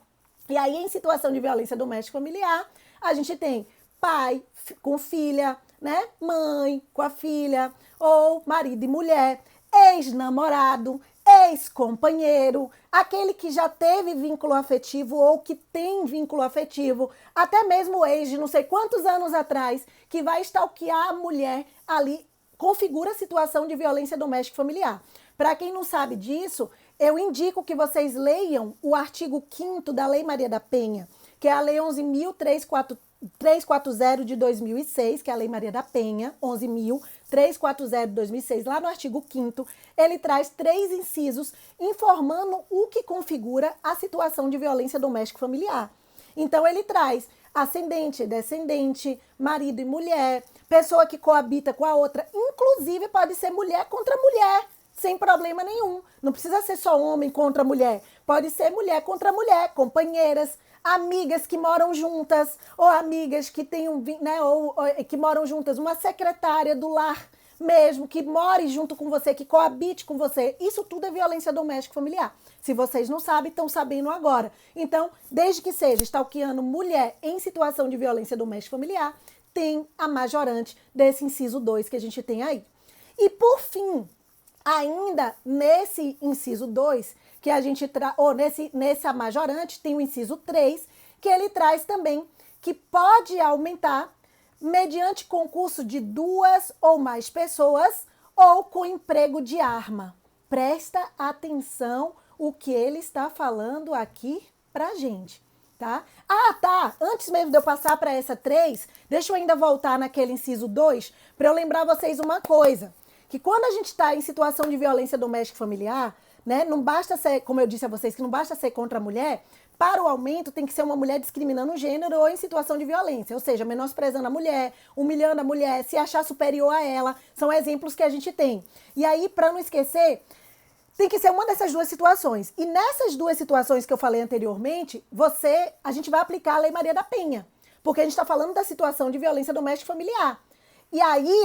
E aí, em situação de violência doméstica e familiar, a gente tem pai com filha, né? Mãe com a filha, ou marido e mulher, ex-namorado, ex-companheiro, aquele que já teve vínculo afetivo ou que tem vínculo afetivo, até mesmo ex de não sei quantos anos atrás, que vai stalkear a mulher ali, configura a situação de violência doméstica e familiar. Para quem não sabe disso, eu indico que vocês leiam o artigo 5º da Lei Maria da Penha, que é a Lei 11.340 de 2006, que é a Lei Maria da Penha, 11.340 de 2006, lá no artigo 5º, ele traz 3 incisos informando o que configura a situação de violência doméstica e familiar. Então, ele traz ascendente, descendente, marido e mulher, pessoa que coabita com a outra, inclusive pode ser mulher contra mulher, sem problema nenhum. Não precisa ser só homem contra mulher, pode ser mulher contra mulher, companheiras, amigas que moram juntas, ou amigas que têm né, ou que moram juntas, uma secretária do lar, mesmo que more junto com você, que coabite com você, isso tudo é violência doméstica familiar. Se vocês não sabem, estão sabendo agora. Então, desde que seja stalkeando mulher em situação de violência doméstica familiar, tem a majorante desse inciso 2 que a gente tem aí. E por fim, ainda nesse inciso 2, que a gente nessa majorante, tem o inciso 3, que ele traz também que pode aumentar mediante concurso de 2 ou mais pessoas ou com emprego de arma. Presta atenção o que ele está falando aqui pra gente, tá? Ah, tá! Antes mesmo de eu passar para essa 3, deixa eu ainda voltar naquele inciso 2 para eu lembrar vocês uma coisa, que quando a gente está em situação de violência doméstica familiar, né, não basta ser, como eu disse a vocês, que não basta ser contra a mulher, para o aumento tem que ser uma mulher discriminando o gênero ou em situação de violência, ou seja, menosprezando a mulher, humilhando a mulher, se achar superior a ela, são exemplos que a gente tem. E aí, para não esquecer, tem que ser uma dessas duas situações. E nessas duas situações que eu falei anteriormente, a gente vai aplicar a Lei Maria da Penha, porque a gente está falando da situação de violência doméstica familiar. E aí,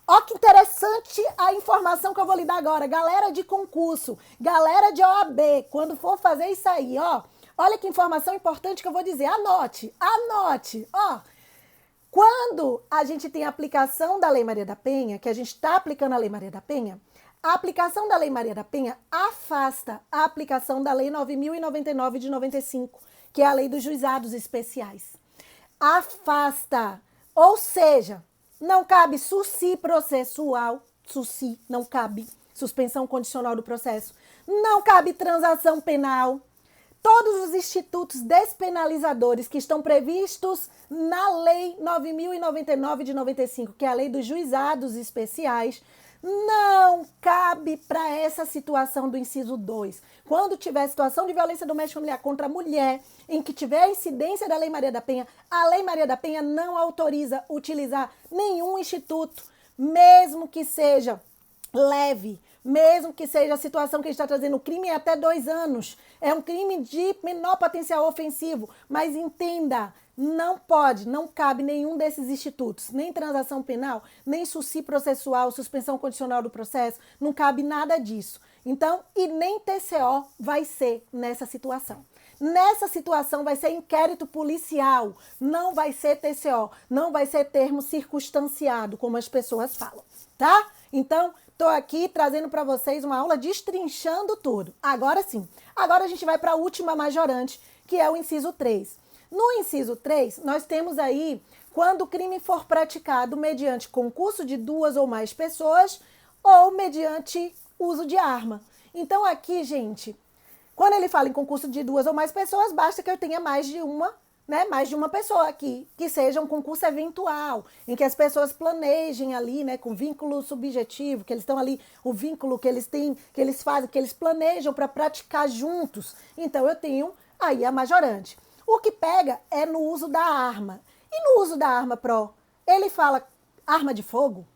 ó que interessante a informação que eu vou lhe dar agora. Galera de concurso, galera de OAB, quando for fazer isso aí, olha que informação importante que eu vou dizer. Anote, ó. Quando a gente tem a aplicação da Lei Maria da Penha, que a gente está aplicando a Lei Maria da Penha, a aplicação da Lei Maria da Penha afasta a aplicação da Lei 9.099 de 95, que é a Lei dos Juizados Especiais. Afasta, ou seja, não cabe SUSI processual, SUSI não cabe, suspensão condicional do processo, não cabe transação penal. Todos os institutos despenalizadores que estão previstos na Lei 9.099 de 95, que é a Lei dos Juizados Especiais, não cabe para essa situação do inciso 2. Quando tiver situação de violência doméstica familiar contra a mulher, em que tiver a incidência da Lei Maria da Penha, a Lei Maria da Penha não autoriza utilizar nenhum instituto, mesmo que seja leve, mesmo que seja a situação que a gente está trazendo, o crime é até 2 anos, é um crime de menor potencial ofensivo, mas entenda, não pode, não cabe nenhum desses institutos, nem transação penal, nem SUSI processual, suspensão condicional do processo, não cabe nada disso. Então, e nem TCO vai ser nessa situação. Nessa situação vai ser inquérito policial, não vai ser TCO, não vai ser termo circunstanciado, como as pessoas falam, tá? Então, tô aqui trazendo para vocês uma aula destrinchando tudo. Agora sim, agora a gente vai para a última majorante, que é o inciso 3. No inciso 3, nós temos aí quando o crime for praticado mediante concurso de 2 ou mais pessoas ou mediante uso de arma. Então aqui, gente, quando ele fala em concurso de 2 ou mais pessoas, basta que eu tenha mais de uma pessoa aqui, que seja um concurso eventual, em que as pessoas planejem ali, né, com vínculo subjetivo, que eles estão ali, o vínculo que eles têm, que eles fazem, que eles planejam para praticar juntos. Então eu tenho aí a majorante. O que pega é no uso da arma. E no uso da arma ele fala arma de fogo,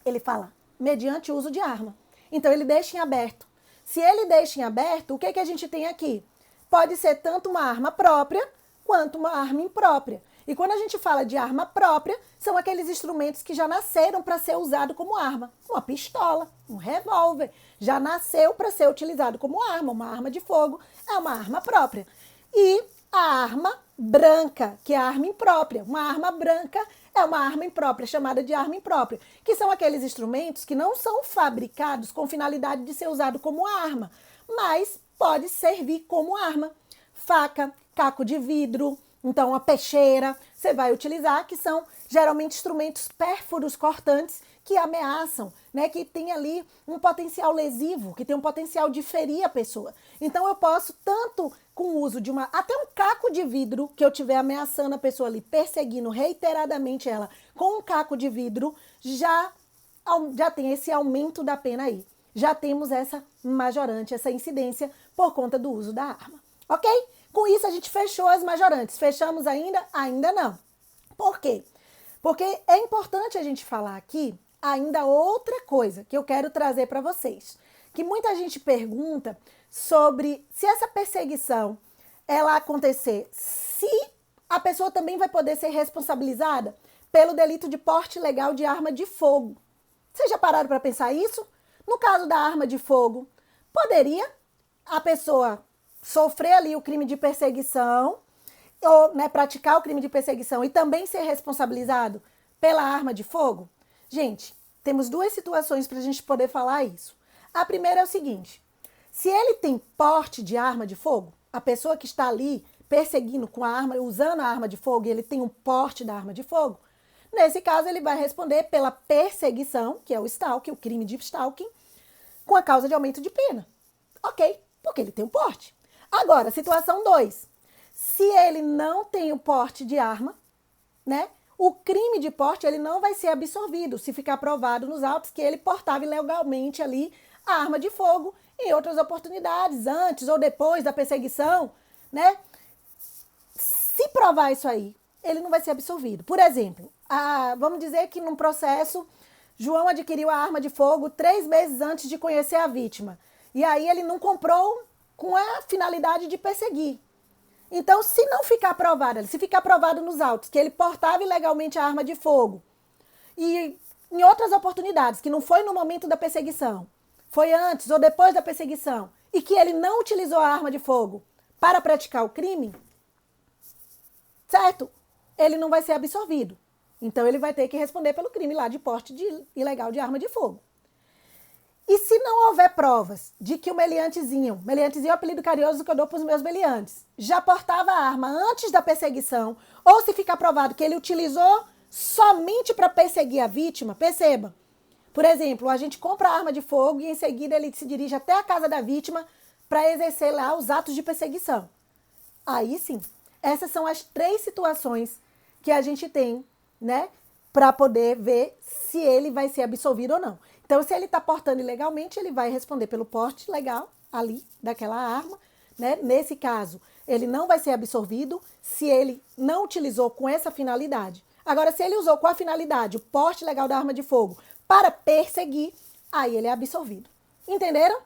ele fala mediante uso de arma. Então ele deixa em aberto. Se ele deixa em aberto, o que a gente tem aqui? Pode ser tanto uma arma própria quanto uma arma imprópria. E quando a gente fala de arma própria, são aqueles instrumentos que já nasceram para ser usado como arma. Uma pistola, um revólver, já nasceu para ser utilizado como arma. Uma arma de fogo é uma arma própria. E a arma branca, que é a arma imprópria. Uma arma branca é uma arma imprópria, chamada de arma imprópria, que são aqueles instrumentos que não são fabricados com finalidade de ser usado como arma, mas pode servir como arma. Faca, caco de vidro, então a peixeira, você vai utilizar, que são geralmente instrumentos pérfuros cortantes que ameaçam, né, que tem ali um potencial lesivo, que tem um potencial de ferir a pessoa. Então eu posso tanto com o uso de até um caco de vidro, que eu estiver ameaçando a pessoa ali, perseguindo reiteradamente ela com um caco de vidro, já tem esse aumento da pena aí. Já temos essa majorante, essa incidência por conta do uso da arma. Ok? Com isso a gente fechou as majorantes. Fechamos ainda? Ainda não. Por quê? Porque é importante a gente falar aqui ainda outra coisa que eu quero trazer para vocês. Que muita gente pergunta sobre se essa perseguição ela acontecer, se a pessoa também vai poder ser responsabilizada pelo delito de porte ilegal de arma de fogo. Vocês já pararam para pensar isso? No caso da arma de fogo, poderia a pessoa sofrer ali o crime de perseguição, ou né, praticar o crime de perseguição e também ser responsabilizado pela arma de fogo? Gente, temos duas situações para a gente poder falar isso. A primeira é o seguinte: se ele tem porte de arma de fogo, a pessoa que está ali perseguindo com a arma, usando a arma de fogo, e ele tem um porte da arma de fogo, nesse caso ele vai responder pela perseguição, que é o stalking, o crime de stalking, com a causa de aumento de pena. Ok, porque ele tem um porte. Agora, situação 2. Se ele não tem o porte de arma, né? O crime de porte ele não vai ser absorvido se ficar provado nos autos que ele portava ilegalmente ali a arma de fogo em outras oportunidades, antes ou depois da perseguição, né? Se provar isso aí, ele não vai ser absolvido. Por exemplo, vamos dizer que num processo, João adquiriu a arma de fogo 3 meses antes de conhecer a vítima. E aí ele não comprou com a finalidade de perseguir. Então, se não ficar provado, se ficar provado nos autos que ele portava ilegalmente a arma de fogo e em outras oportunidades, que não foi no momento da perseguição, foi antes ou depois da perseguição, e que ele não utilizou a arma de fogo para praticar o crime, certo? Ele não vai ser absolvido. Então, ele vai ter que responder pelo crime lá de porte ilegal de arma de fogo. E se não houver provas de que o meliantezinho é o apelido carinhoso que eu dou para os meus meliantes, já portava a arma antes da perseguição, ou se ficar provado que ele utilizou somente para perseguir a vítima, perceba. Por exemplo, a gente compra a arma de fogo e em seguida ele se dirige até a casa da vítima para exercer lá os atos de perseguição. Aí sim, essas são as 3 situações que a gente tem, né, para poder ver se ele vai ser absolvido ou não. Então, se ele está portando ilegalmente, ele vai responder pelo porte legal ali daquela arma, né? Nesse caso, ele não vai ser absolvido se ele não utilizou com essa finalidade. Agora, se ele usou com a finalidade, o porte legal da arma de fogo, para perseguir, aí ele é absolvido. Entenderam?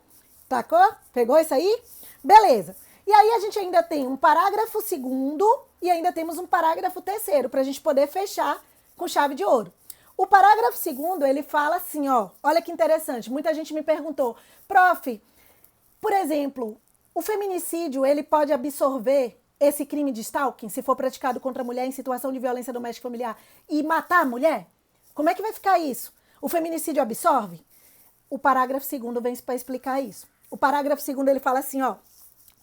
Tacou? Pegou isso aí? Beleza. E aí a gente ainda tem um parágrafo 2º e ainda temos um parágrafo 3º para a gente poder fechar com chave de ouro. O parágrafo 2º, ele fala assim, ó, olha que interessante, muita gente me perguntou, prof, por exemplo, o feminicídio, ele pode absorver esse crime de stalking, se for praticado contra a mulher em situação de violência doméstica familiar, e matar a mulher? Como é que vai ficar isso? O feminicídio absorve? O parágrafo 2º vem para explicar isso. O parágrafo 2º, ele fala assim, ó,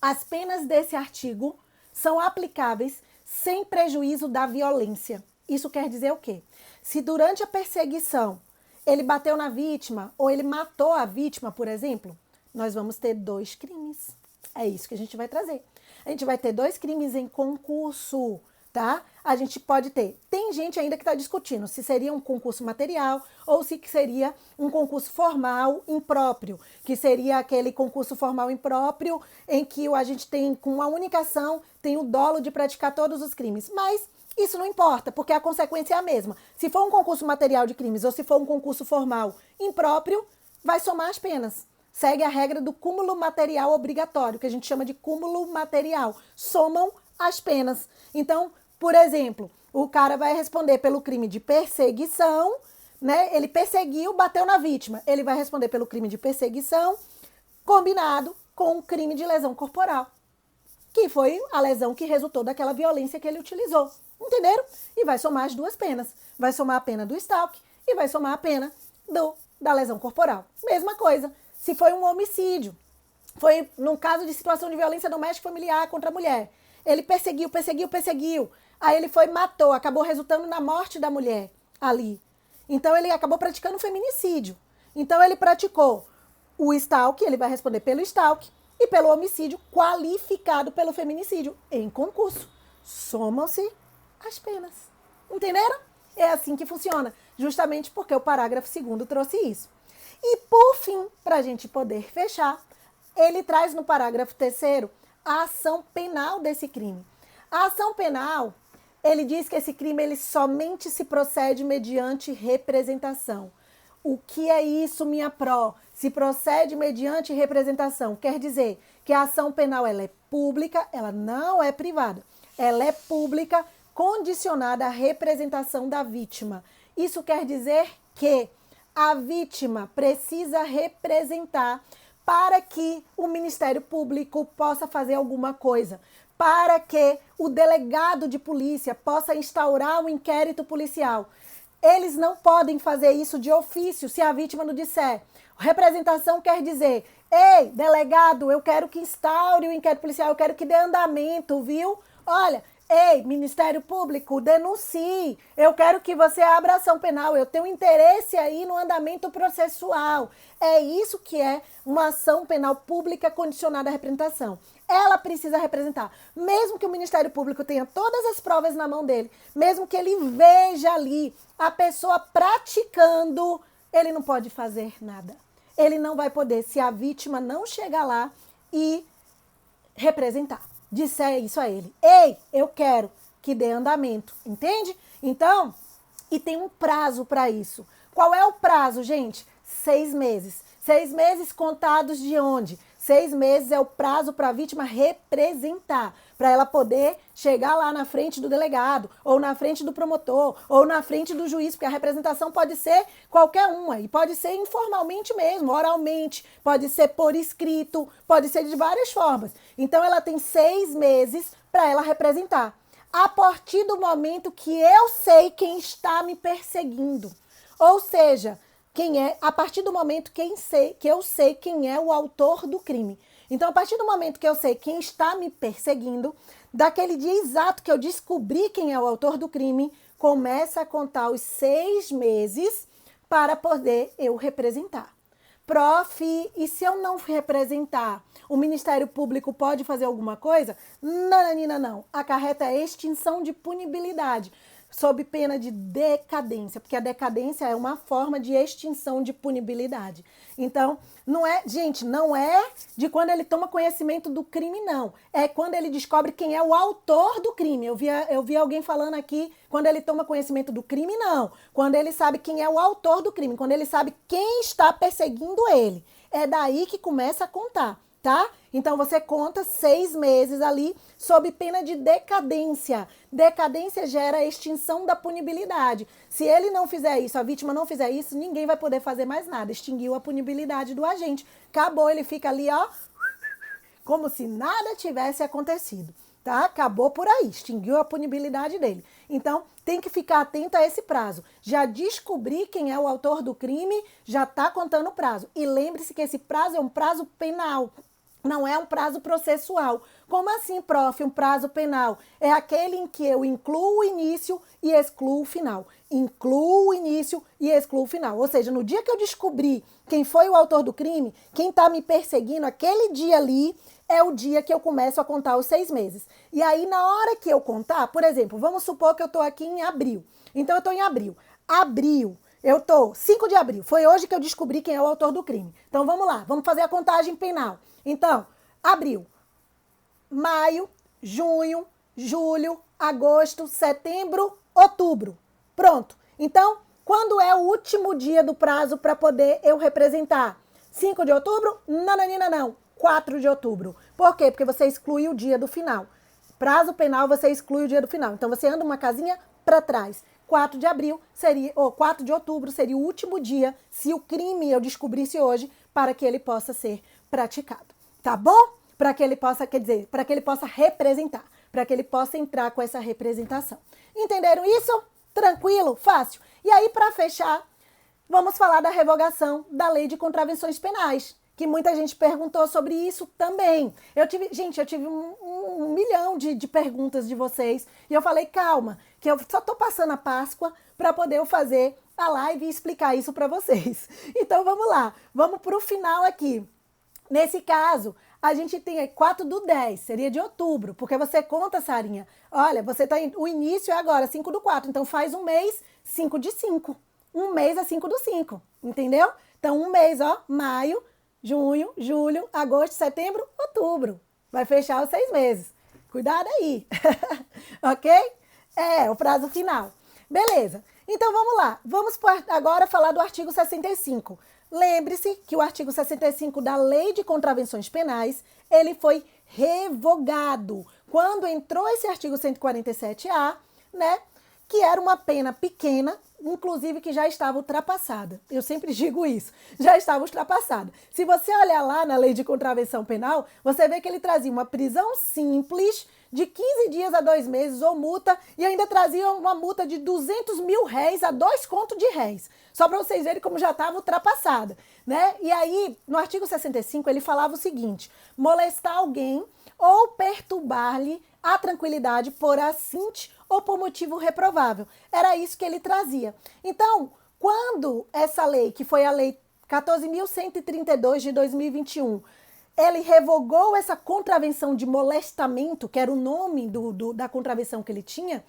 as penas desse artigo são aplicáveis sem prejuízo da violência. Isso quer dizer o quê? Se durante a perseguição ele bateu na vítima ou ele matou a vítima, por exemplo, nós vamos ter 2 crimes. É isso que a gente vai trazer. A gente vai ter 2 crimes em concurso, tá? A gente pode ter. Tem gente ainda que está discutindo se seria um concurso material ou se seria um concurso formal impróprio, que seria aquele concurso formal impróprio em que a gente tem, com uma única ação, tem o dolo de praticar todos os crimes. Mas isso não importa, porque a consequência é a mesma. Se for um concurso material de crimes ou se for um concurso formal impróprio, vai somar as penas. Segue a regra do cúmulo material obrigatório, que a gente chama de cúmulo material. Somam as penas. Então, por exemplo, o cara vai responder pelo crime de perseguição, né? Ele perseguiu, bateu na vítima. Ele vai responder pelo crime de perseguição, combinado com o crime de lesão corporal, que foi a lesão que resultou daquela violência que ele utilizou. Entenderam? E vai somar as 2 penas. Vai somar a pena do stalking e vai somar a pena da lesão corporal. Mesma coisa. Se foi um homicídio, foi no caso de situação de violência doméstica familiar contra a mulher. Ele perseguiu. Aí ele foi e matou, acabou resultando na morte da mulher ali. Então ele acabou praticando feminicídio. Então ele praticou o stalking, ele vai responder pelo stalking e pelo homicídio qualificado pelo feminicídio em concurso. Somam-se as penas. Entenderam? É assim que funciona, justamente porque o parágrafo 2º trouxe isso. E por fim, para a gente poder fechar, ele traz no parágrafo 3º a ação penal desse crime. A ação penal, ele diz que esse crime ele somente se procede mediante representação. O que é isso, minha pró? Se procede mediante representação, quer dizer que a ação penal ela é pública, ela não é privada. Ela é pública, condicionada à representação da vítima. Isso quer dizer que a vítima precisa representar para que o Ministério Público possa fazer alguma coisa, para que o delegado de polícia possa instaurar um inquérito policial. Eles não podem fazer isso de ofício se a vítima não disser. Representação quer dizer, ei, delegado, eu quero que instaure o inquérito policial, eu quero que dê andamento, viu? Olha, ei, Ministério Público, denuncie. Eu quero que você abra ação penal. Eu tenho interesse aí no andamento processual. É isso que é uma ação penal pública condicionada à representação. Ela precisa representar. Mesmo que o Ministério Público tenha todas as provas na mão dele, mesmo que ele veja ali a pessoa praticando, ele não pode fazer nada. Ele não vai poder se a vítima não chegar lá e representar. Disser isso a ele. Ei, eu quero que dê andamento, entende? Então, e tem um prazo para isso. Qual é o prazo, gente? 6 meses. 6 meses contados de onde? 6 meses é o prazo para a vítima representar, para ela poder chegar lá na frente do delegado, ou na frente do promotor, ou na frente do juiz, porque a representação pode ser qualquer uma, e pode ser informalmente mesmo, oralmente, pode ser por escrito, pode ser de várias formas. Então ela tem 6 meses para ela representar. A partir do momento que eu sei quem está me perseguindo, ou seja, quem é, a partir do momento que eu sei quem é o autor do crime. Então, a partir do momento que eu sei quem está me perseguindo, daquele dia exato que eu descobri quem é o autor do crime, começa a contar os 6 meses para poder eu representar. Prof, e se eu não representar, o Ministério Público pode fazer alguma coisa? Nananina, não. Acarreta a extinção de punibilidade, sob pena de decadência, porque a decadência é uma forma de extinção de punibilidade. Então, não é, gente, não é de quando ele toma conhecimento do crime, não. É quando ele descobre quem é o autor do crime. Eu vi alguém falando aqui, quando ele toma conhecimento do crime, não. Quando ele sabe quem é o autor do crime, quando ele sabe quem está perseguindo ele. É daí que começa a contar, tá? Então, você conta 6 meses ali sob pena de decadência. Decadência gera a extinção da punibilidade. Se ele não fizer isso, a vítima não fizer isso, ninguém vai poder fazer mais nada. Extinguiu a punibilidade do agente. Acabou, ele fica ali, ó, como se nada tivesse acontecido, tá? Acabou por aí, extinguiu a punibilidade dele. Então, tem que ficar atento a esse prazo. Já descobri quem é o autor do crime, já está contando o prazo. E lembre-se que esse prazo é um prazo penal. Não é um prazo processual. Como assim, prof, um prazo penal? É aquele em que eu incluo o início e excluo o final. Incluo o início e excluo o final. Ou seja, no dia que eu descobri quem foi o autor do crime, quem está me perseguindo, aquele dia ali é o dia que eu começo a contar os 6 meses. E aí, na hora que eu contar, por exemplo, vamos supor que eu estou aqui em abril. Então, eu estou em abril. Abril. Eu estou 5 de abril. Foi hoje que eu descobri quem é o autor do crime. Então, vamos lá. Vamos fazer a contagem penal. Então, abril, maio, junho, julho, agosto, setembro, outubro. Pronto. Então, quando é o último dia do prazo para poder eu representar? 5 de outubro? Nananina, não. 4 de outubro. Por quê? Porque você exclui o dia do final. Prazo penal, você exclui o dia do final. Então, você anda uma casinha para trás. 4 de abril seria, ou 4 de outubro seria o último dia, se o crime eu descobrisse hoje, para que ele possa ser praticado. Tá bom? Para que ele possa, quer dizer, para que ele possa representar, para que ele possa entrar com essa representação. Entenderam isso? Tranquilo? Fácil? E aí, para fechar, vamos falar da revogação da Lei de Contravenções Penais, que muita gente perguntou sobre isso também. Eu tive um milhão de perguntas de vocês, e eu falei, calma, que eu só tô passando a Páscoa para poder eu fazer a live e explicar isso para vocês. Então, vamos lá. Vamos para o final aqui. Nesse caso, a gente tem 4/10, seria de outubro, porque você conta, Sarinha, olha, o início é agora, 5/4, então faz um mês, 5/5. Um mês é 5/5, entendeu? Então, um mês, ó, maio, junho, julho, agosto, setembro, outubro. Vai fechar os 6 meses. Cuidado aí, ok? É, o prazo final. Beleza, então vamos lá. Vamos agora falar do artigo 65. Lembre-se que o artigo 65 da Lei de Contravenções Penais, ele foi revogado. Quando entrou esse artigo 147-A, né, que era uma pena pequena, inclusive que já estava ultrapassada. Eu sempre digo isso, já estava ultrapassada. Se você olhar lá na lei de contravenção penal, você vê que ele trazia uma prisão simples de 15 dias a 2 meses ou multa, e ainda trazia uma multa de 200 mil réis a 2 contos de réis. Só para vocês verem como já estava ultrapassada, né? E aí, no artigo 65, ele falava o seguinte: molestar alguém ou perturbar-lhe a tranquilidade por assinte ou por motivo reprovável. Era isso que ele trazia. Então, quando essa lei, que foi a lei 14.132 de 2021, ele revogou essa contravenção de molestamento, que era o nome da contravenção que ele tinha,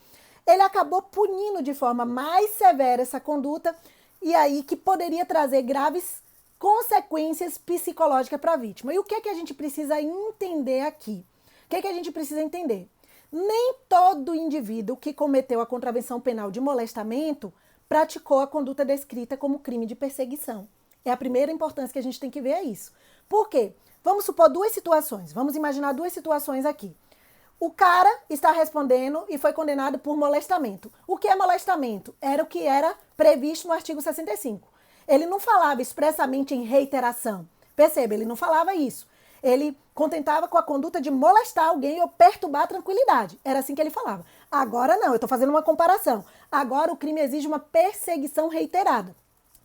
ele acabou punindo de forma mais severa essa conduta, e aí que poderia trazer graves consequências psicológicas para a vítima. E o que é que a gente precisa entender aqui? O que é que a gente precisa entender? Nem todo indivíduo que cometeu a contravenção penal de molestamento praticou a conduta descrita como crime de perseguição. É a primeira importância que a gente tem que ver é isso. Por quê? Vamos supor duas situações. Vamos imaginar duas situações aqui. O cara está respondendo e foi condenado por molestamento. O que é molestamento? Era o que era previsto no artigo 65. Ele não falava expressamente em reiteração. Perceba, ele não falava isso. Ele contentava com a conduta de molestar alguém ou perturbar a tranquilidade. Era assim que ele falava. Agora não, eu estou fazendo uma comparação. Agora o crime exige uma perseguição reiterada.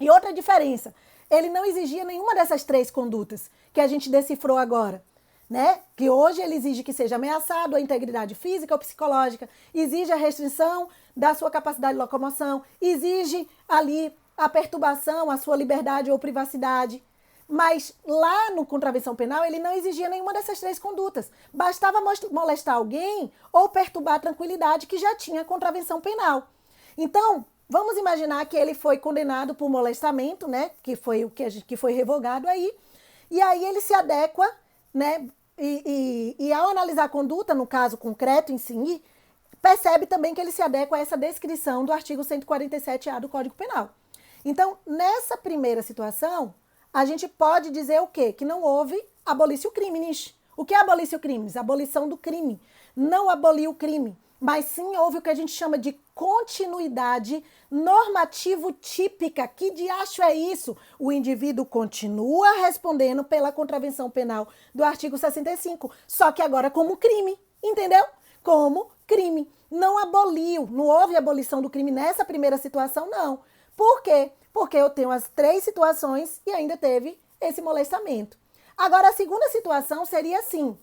E outra diferença, ele não exigia nenhuma dessas três condutas que a gente decifrou agora, né? Que hoje ele exige que seja ameaçado a integridade física ou psicológica, exige a restrição da sua capacidade de locomoção, exige ali a perturbação à sua liberdade ou privacidade. Mas lá no contravenção penal ele não exigia nenhuma dessas três condutas. Bastava molestar alguém ou perturbar a tranquilidade que já tinha contravenção penal. Então, vamos imaginar que ele foi condenado por molestamento, né? Que foi o que foi revogado aí. E aí ele se adequa, né? E ao analisar a conduta, no caso concreto em si, percebe também que ele se adequa a essa descrição do artigo 147A do Código Penal. Então, nessa primeira situação, a gente pode dizer o quê? Que não houve abolício criminis. O que é abolício criminis? Abolição do crime. Não aboliu o crime, mas sim houve o que a gente chama de continuidade normativo típica. Que diacho é isso? O indivíduo continua respondendo pela contravenção penal do artigo 65, só que agora como crime, entendeu? Como crime. Não aboliu, não houve abolição do crime nessa primeira situação, não. Por quê? Porque eu tenho as três situações e ainda teve esse molestamento. Agora, a segunda situação seria assim.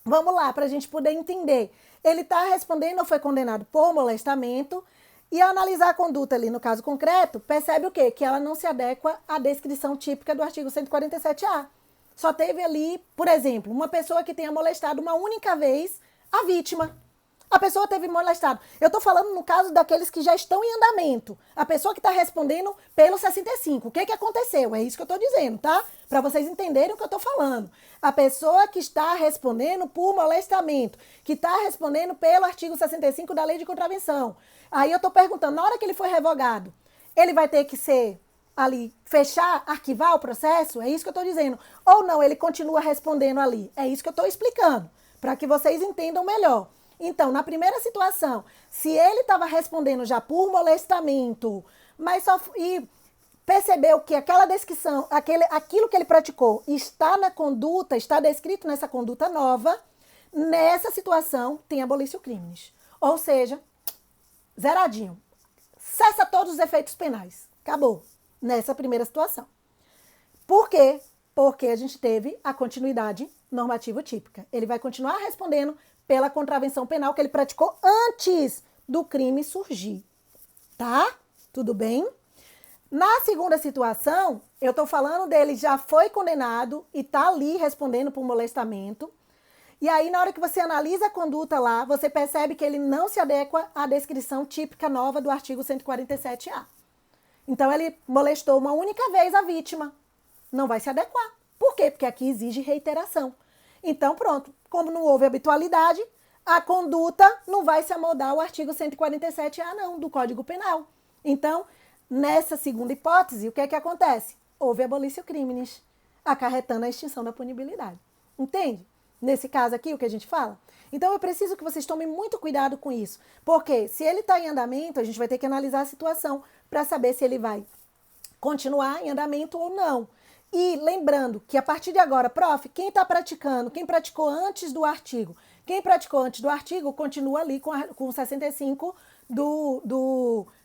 Vamos lá, para a gente poder entender. Ele está respondendo ou foi condenado por molestamento e ao analisar a conduta ali no caso concreto, percebe o quê? Que ela não se adequa à descrição típica do artigo 147A. Só teve ali, por exemplo, uma pessoa que tenha molestado uma única vez a vítima. A pessoa teve molestado. Eu estou falando no caso daqueles que já estão em andamento. A pessoa que está respondendo pelo 65. O que aconteceu? É isso que eu estou dizendo, tá? Para vocês entenderem o que eu estou falando. A pessoa que está respondendo por molestamento, que está respondendo pelo artigo 65 da Lei de Contravenção. Aí eu estou perguntando, na hora que ele foi revogado, ele vai ter que ser ali, fechar, arquivar o processo? É isso que eu estou dizendo. Ou não, ele continua respondendo ali? É isso que eu estou explicando, para que vocês entendam melhor. Então, na primeira situação, se ele estava respondendo já por molestamento, mas só e percebeu que aquela descrição, aquilo que ele praticou está na conduta, está descrito nessa conduta nova, nessa situação tem abolício criminis. Ou seja, zeradinho. Cessa todos os efeitos penais. Acabou. Nessa primeira situação. Por quê? Porque a gente teve a continuidade normativa típica. Ele vai continuar respondendo pela contravenção penal que ele praticou antes do crime surgir. Tá? Tudo bem? Na segunda situação, eu estou falando dele já foi condenado e está ali respondendo por molestamento. E aí, na hora que você analisa a conduta lá, você percebe que ele não se adequa à descrição típica nova do artigo 147A. Então, ele molestou uma única vez a vítima. Não vai se adequar. Por quê? Porque aqui exige reiteração. Então, pronto. Como não houve habitualidade, a conduta não vai se amoldar ao artigo 147A, não, do Código Penal. Então, nessa segunda hipótese, o que é que acontece? Houve abolício criminis, acarretando a extinção da punibilidade. Entende? Nesse caso aqui, o que a gente fala? Então, eu preciso que vocês tomem muito cuidado com isso. Porque se ele está em andamento, a gente vai ter que analisar a situação para saber se ele vai continuar em andamento ou não. E lembrando que a partir de agora, prof, quem está praticando, quem praticou antes do artigo, quem praticou antes do artigo continua ali com 65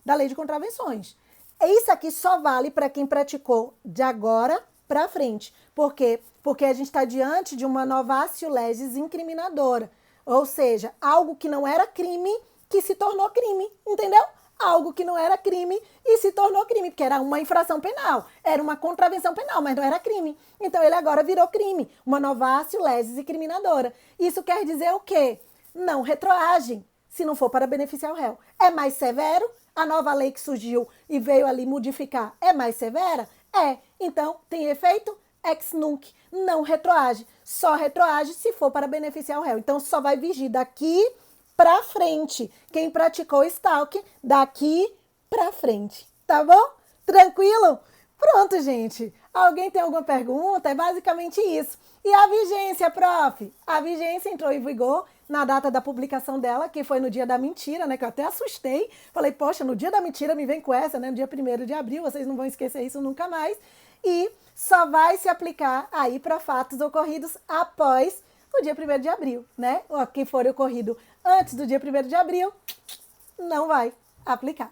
da Lei de Contravenções. Isso aqui só vale para quem praticou de agora para frente. Por quê? Porque a gente está diante de uma novatio legis incriminadora. Ou seja, algo que não era crime que se tornou crime, entendeu? Algo que não era crime e se tornou crime, porque era uma infração penal, era uma contravenção penal, mas não era crime. Então ele agora virou crime, uma novatio legis incriminadora. Isso quer dizer o quê? Não retroagem, se não for para beneficiar o réu. É mais severo? A nova lei que surgiu e veio ali modificar é mais severa? É. Então tem efeito ex nunc, não retroage. Só retroage se for para beneficiar o réu. Então só vai vigir daqui pra frente. Quem praticou stalking, daqui pra frente. Tá bom? Tranquilo? Pronto, gente. Alguém tem alguma pergunta? É basicamente isso. E a vigência, prof? A vigência entrou em vigor na data da publicação dela, que foi no dia da mentira, né? Que eu até assustei. Falei, poxa, no dia da mentira me vem com essa, né? No dia 1º de abril, vocês não vão esquecer isso nunca mais. E só vai se aplicar aí para fatos ocorridos após o dia 1º de abril, né? O que for ocorrido antes do dia 1º de abril, não vai aplicar.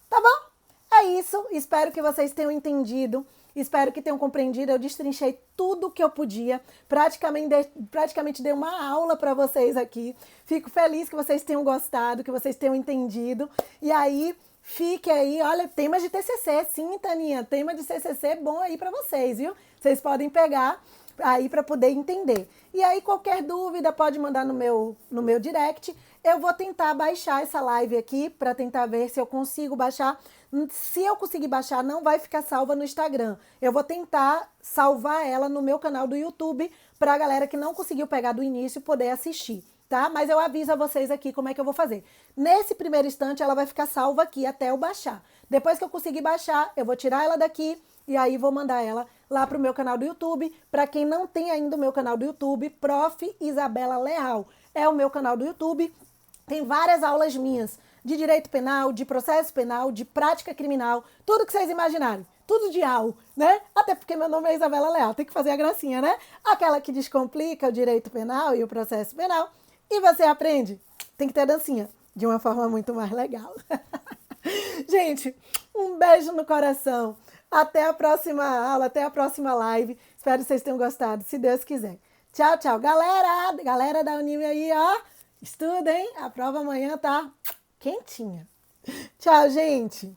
Tá bom? É isso. Espero que vocês tenham entendido. Espero que tenham compreendido. Eu destrinchei tudo o que eu podia. Praticamente dei uma aula para vocês aqui. Fico feliz que vocês tenham gostado, que vocês tenham entendido. E aí, fique aí. Olha, tema de TCC. Sim, Taninha, tema de TCC bom aí para vocês, viu? Vocês podem pegar aí para poder entender. E aí, qualquer dúvida, pode mandar no meu direct. Eu vou tentar baixar essa live aqui para tentar ver se eu consigo baixar. Se eu conseguir baixar, não vai ficar salva no Instagram. Eu vou tentar salvar ela no meu canal do YouTube para a galera que não conseguiu pegar do início poder assistir, tá? Mas eu aviso a vocês aqui como é que eu vou fazer. Nesse primeiro instante, ela vai ficar salva aqui até eu baixar. Depois que eu conseguir baixar, eu vou tirar ela daqui e aí vou mandar ela lá pro meu canal do YouTube. Para quem não tem ainda o meu canal do YouTube, Prof. Isabela Leal. É o meu canal do YouTube. Tem várias aulas minhas de direito penal, de processo penal, de prática criminal, tudo que vocês imaginarem. Tudo de AU, né? Até porque meu nome é Isabela Leal, tem que fazer a gracinha, né? Aquela que descomplica o direito penal e o processo penal. E você aprende, tem que ter dancinha, de uma forma muito mais legal. Gente, um beijo no coração. Até a próxima aula, até a próxima live. Espero que vocês tenham gostado, se Deus quiser. Tchau, tchau. Galera da Unime aí, ó. Estuda, hein? A prova amanhã tá quentinha. Tchau, gente.